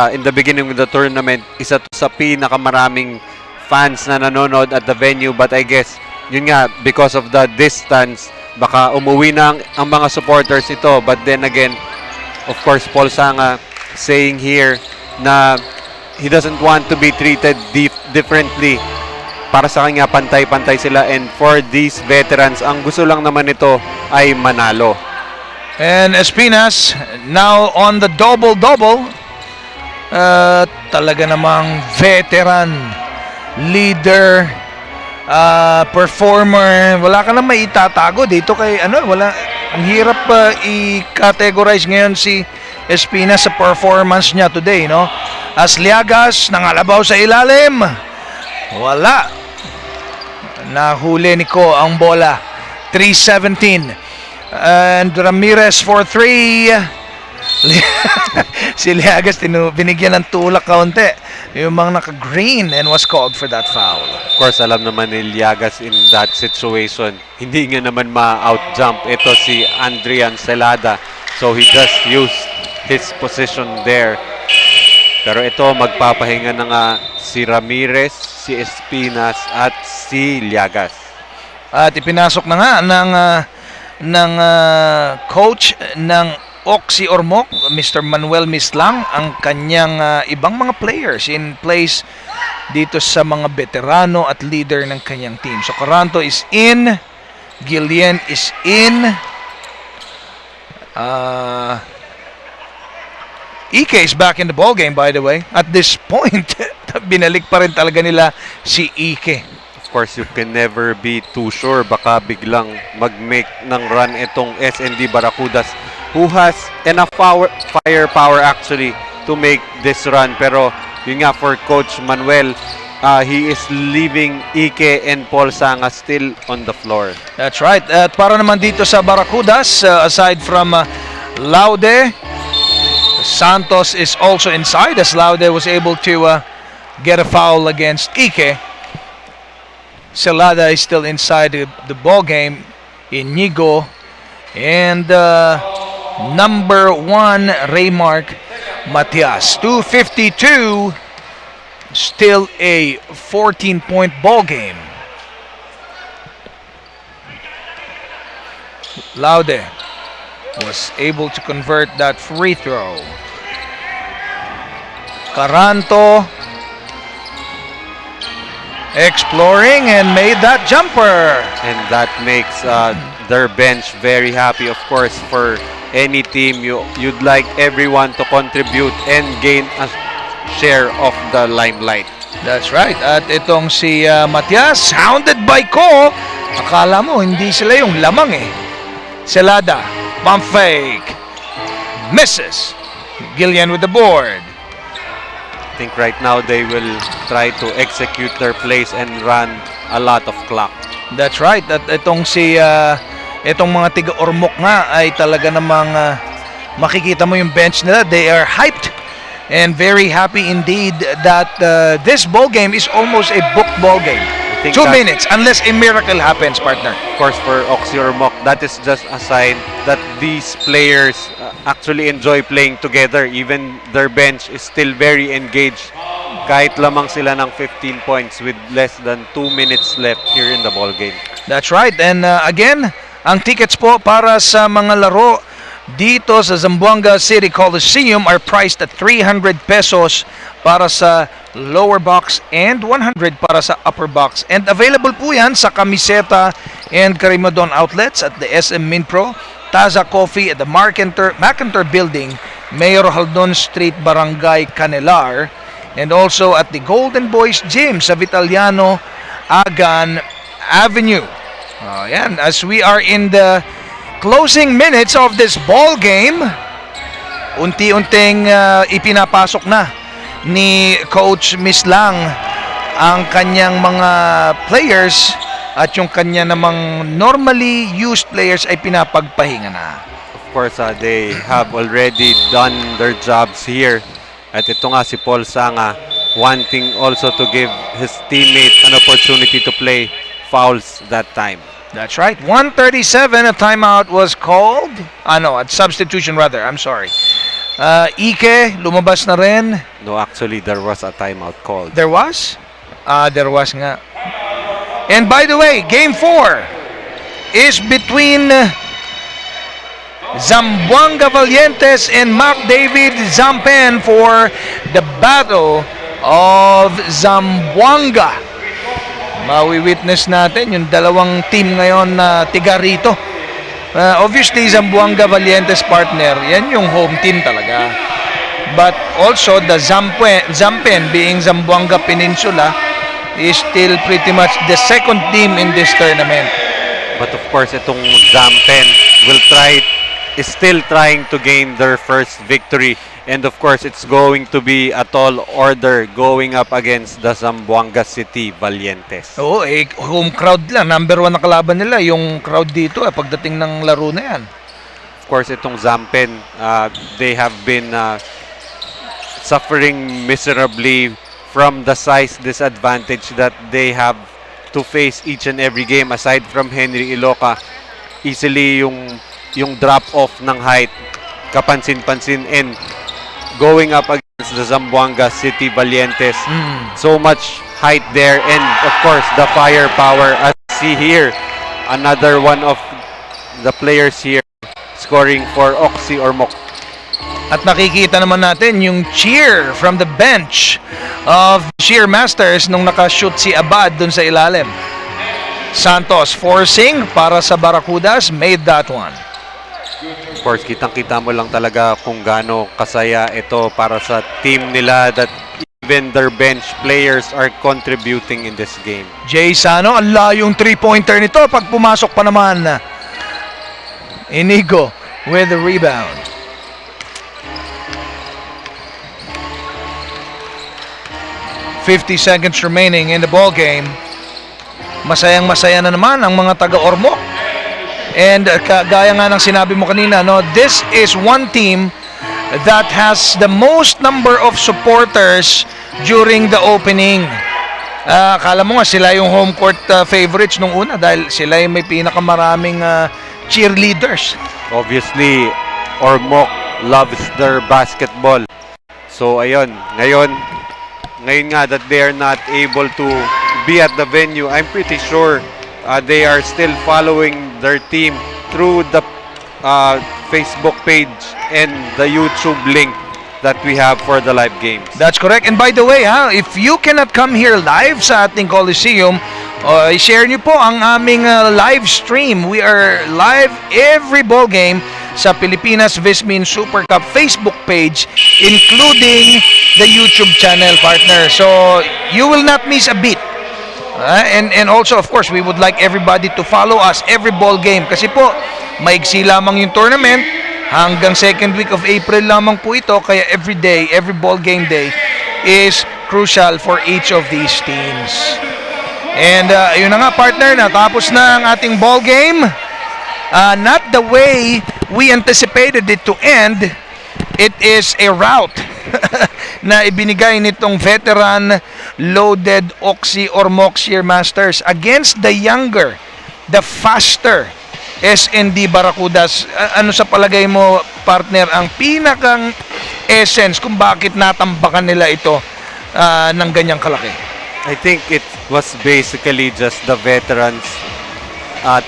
Speaker 3: in the beginning of the tournament, isa to sa pinakamaraming fans na nanonood at the venue, but I guess, yun nga, because of the distance, baka umuwi na ang mga supporters ito. But then again, of course, Paul Sanga saying here na he doesn't want to be treated differently. Para sa kanya, pantay-pantay sila, and for these veterans, ang gusto lang naman ito ay manalo.
Speaker 2: And Espinas now on the double-double. Talaga namang veteran, leader, performer. Wala ka na maitatago dito kay wala. Ang hirap i-categorize ngayon si Espinas sa performance niya today, no? As Liagas nangalabaw sa ilalim. Wala. Nahuli ni Ko ang bola. 3:17. And Ramirez for 3. Si Liagas binigyan ng tulak kaunti. Yung mga naka-green and was called for that foul.
Speaker 3: Of course, alam naman ni Liagas in that situation, hindi nga naman ma-out-jump ito si Andrian Celada. So he just used his position there. Pero ito, magpapahinga na nga si Ramirez, si Espinas at si Liagas.
Speaker 2: At ipinasok na nga ng coach ng Oxy Ormoc, Mr. Manuel Mislang, ang kanyang ibang mga players in place dito sa mga veterano at leader ng kanyang team. So Caranto is in, Guillen is in, Ike is back in the ball game, by the way. At this point, binalik pa rin talaga nila si Ike.
Speaker 3: Of course, you can never be too sure. Baka biglang mag-make ng run itong SND Barracudas, who has enough firepower actually to make this run. Pero yun nga, for Coach Manuel, he is leaving Ike and Paul Sanga still on the floor.
Speaker 2: That's right. At para naman dito sa Barracudas, aside from Laude, Santos is also inside as Laude was able to get a foul against Ike. Celada is still inside the ball game. Inigo and number 1 Raymark Matias. 2:52. Still a 14-point ball game. Laude was able to convert that free throw. Caranto exploring and made that jumper.
Speaker 3: And that makes their bench very happy. Of course, for any team, you'd like everyone to contribute and gain a share of the limelight.
Speaker 2: That's right. At itong si Matias, hounded by Ko. Akala mo, hindi sila yung lamang eh. Celada, pump fake. Misses. Gillian with the board.
Speaker 3: I think right now they will try to execute their plays and run a lot of clock.
Speaker 2: That's right. At itong itong mga tiga-ormok nga ay talaga namang makikita mo yung bench nila. They are hyped and very happy indeed that this ball game is almost a booked ball game. 2 minutes, unless a miracle happens, partner.
Speaker 3: Of course, for Oxy or Mock, that is just a sign that these players actually enjoy playing together. Even their bench is still very engaged. Kahit lamang sila ng 15 points with less than 2 minutes left here in the ball game.
Speaker 2: That's right. And again, ang tickets po para sa mga laro dito sa Zamboanga City Coliseum are priced at 300 pesos para sa lower box and 100 para sa upper box. And available po yan sa Camiseta and Carimadon outlets at the SM Minpro, Taza Coffee at the MacIntyre Building, Mayor Haldon Street, Barangay Canelar, and also at the Golden Boys Gym sa Vitaliano Agan Avenue. Yan, as we are in the closing minutes of this ball game, unti-unting ipinapasok na ni Coach Mislang ang kanyang mga players at yung kanya namang normally used players ay pinapagpahinga na.
Speaker 3: Of course, they have already done their jobs here. At ito nga si Paul Sanga wanting also to give his teammate an opportunity to play fouls that time.
Speaker 2: That's right. 1:37, a timeout was called. At substitution rather. I'm sorry. Ike, lumabas na rin.
Speaker 3: No, actually, there was a timeout called.
Speaker 2: There was? There was nga. And by the way, Game 4 is between Zamboanga Valientes and Mark David Zampen for the Battle of Zamboanga. Mawi-witness natin yung dalawang team ngayon na tiga rito. Obviously, Zamboanga Valientes partner, yan yung home team talaga. But also, the Zampen being Zamboanga Peninsula is still pretty much the second team in this tournament.
Speaker 3: But of course, itong Zampen is still trying to gain their first victory. And of course, it's going to be a tall order going up against the Zamboanga City Valientes.
Speaker 2: Oo, home crowd lang. Number 1 na kalaban nila, yung crowd dito pagdating ng laro na yan.
Speaker 3: Of course, itong Zampen, they have been suffering miserably from the size disadvantage that they have to face each and every game. Aside from Henry Iloca, easily yung drop-off ng height, kapansin-pansin, and going up against the Zamboanga City Valientes. So much height there, and of course the firepower. As see here, another one of the players here scoring for Oxy or Mok.
Speaker 2: At nakikita naman natin yung cheer from the bench of Cheer Masters nung nakashoot si Abad dun sa ilalim. Santos forcing para sa Barracudas, made that one.
Speaker 3: Of course, kitang-kita mo lang talaga kung gaano kasaya ito para sa team nila, that even their bench players are contributing in this game.
Speaker 2: Jay Sano, ang layong 3-pointer nito pag pumasok pa naman. Inigo with the rebound. .50 remaining in the ball game. Masayang-masaya na naman ang mga taga-Ormoc. And gaya nga ng sinabi mo kanina, this is one team that has the most number of supporters during the opening. Akala mo nga sila yung home court favorites nung una dahil sila yung may pinakamaraming cheerleaders.
Speaker 3: Obviously, Ormoc loves their basketball. So ayun, ngayon nga that they are not able to be at the venue, I'm pretty sure they are still following their team through the Facebook page and the YouTube link that we have for the live games.
Speaker 2: That's correct. And by the way, if you cannot come here live sa ating Coliseum, i-share nyo po ang aming live stream. We are live every ball game sa Pilipinas VisMin Supercup Facebook page, including the YouTube channel, partner. So, you will not miss a beat. And also, of course, we would like everybody to follow us every ball game. Kasi po, maigsi lamang yung tournament. Hanggang second week of April lamang po ito. Kaya every day, every ball game day is crucial for each of these teams. And yun na nga, partner, natapos na ang ating ball game. Not the way we anticipated it to end. It is a rout na ibinigay nitong veteran loaded Oxy Ormoc Masters against the younger, the faster SND Barracudas. Ano sa palagay mo, partner, ang pinakang essence kung bakit natambakan nila ito ng ganyang kalaki?
Speaker 3: I think it was basically just the veterans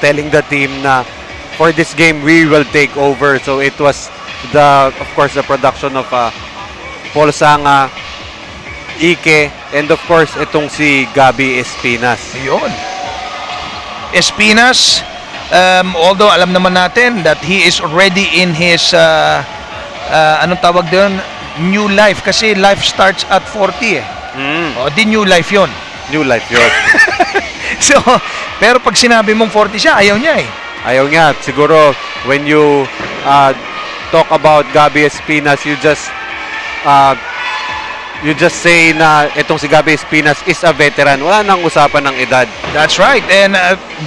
Speaker 3: telling the team na for this game we will take over. So it was of course the production of Paul Sanga, Ike, and of course itong si Gabi Espinas.
Speaker 2: Ayun. Espinas, although alam naman natin that he is already in his anong tawag doon, new life, kasi life starts at 40 eh. Di new life yon.
Speaker 3: New life yun.
Speaker 2: So, pero pag sinabi mong 40 siya, ayaw niya eh.
Speaker 3: Ayaw nga. Siguro, when you talk about Gabi Espinas, you just say na itong si Gabi Espinas is a veteran. Wala nang usapan ng edad.
Speaker 2: That's right. And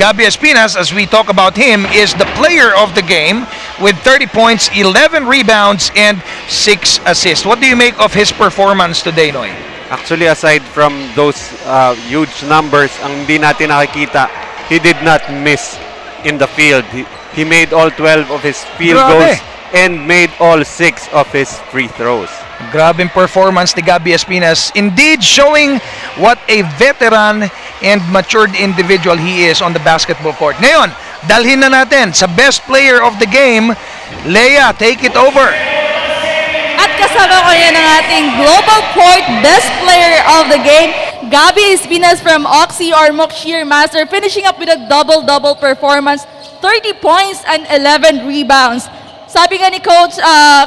Speaker 2: Gabi Espinas, as we talk about him, is the player of the game with 30 points, 11 rebounds, and 6 assists. What do you make of his performance today, Noy?
Speaker 3: Actually, aside from those huge numbers, ang hindi natin nakikita, he did not miss in the field. He made all 12 of his field goals and made all 6 of his free throws.
Speaker 2: Grabing performance ni Gabi Espinas. Indeed, showing what a veteran and matured individual he is on the basketball court. Ngayon, dalhin na natin sa best player of the game. Leia, take it over.
Speaker 4: At kasama ko yan ang ating Global Port Best Player of the Game, Gabi Espinas from Oxy Ormoc Master, finishing up with a double-double performance, 30 points and 11 rebounds. Sabi nga ni Coach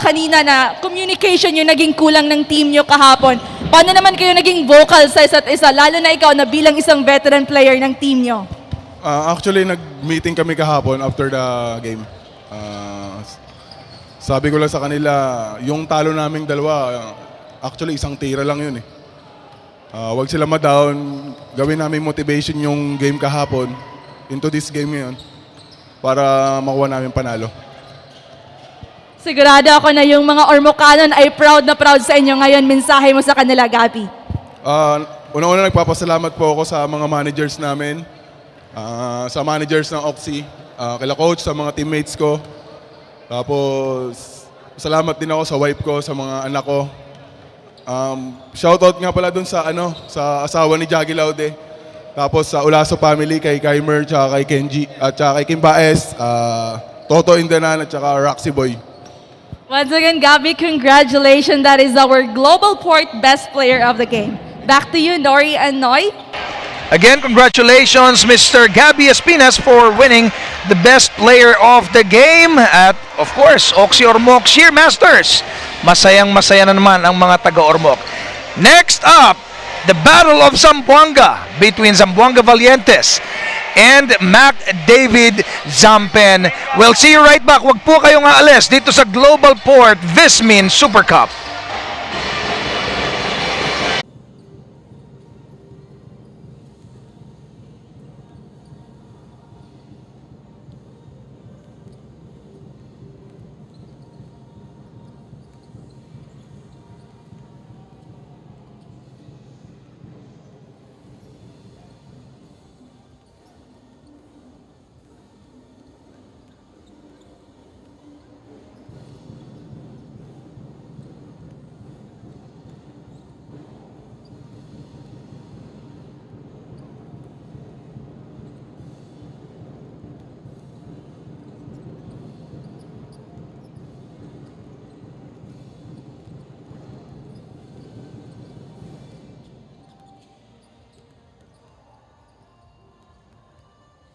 Speaker 4: kanina na communication yung naging kulang ng team nyo kahapon. Paano naman kayo naging vocal sa isa't isa, lalo na ikaw na bilang isang veteran player ng team nyo?
Speaker 8: Actually, nag-meeting kami kahapon after the game. Sabi ko lang sa kanila, yung talo naming dalawa, actually isang tira lang yun eh. Huwag sila ma-down, gawin namin motivation yung game kahapon into this game ngayon para makuha namin panalo.
Speaker 4: Sigurado ako na yung mga Ormocanon ay proud na proud sa inyo ngayon. Mensahe mo sa kanila, Gabi.
Speaker 8: Una-una nagpapasalamat po ako sa mga managers namin, sa managers ng Oxy, kila coach, sa mga teammates ko. Tapos, salamat din ako sa wife ko, sa mga anak ko. Shoutout nga pala dun sa asawa ni Jaggy Laude. Tapos sa Ulaso family, kay Kaimer, tsaka kay Kenji, at tsaka kay Kim Baez, Toto Indanan, at tsaka Roxy Boy.
Speaker 4: Once again, Gabi, congratulations. That is our Global Port Best Player of the Game. Back to you, Nori and Noy.
Speaker 2: Again, congratulations, Mr. Gabi Espinas, for winning the best player of the game. At, of course, Oxy Ormoc Masters. Masayang-masaya na naman ang mga taga-Ormoc. Next up, the Battle of Zamboanga between Zamboanga Valientes and Mac David Zampen. We'll see you right back. Huwag po kayong aalis dito sa Global Port VisMin Supercup.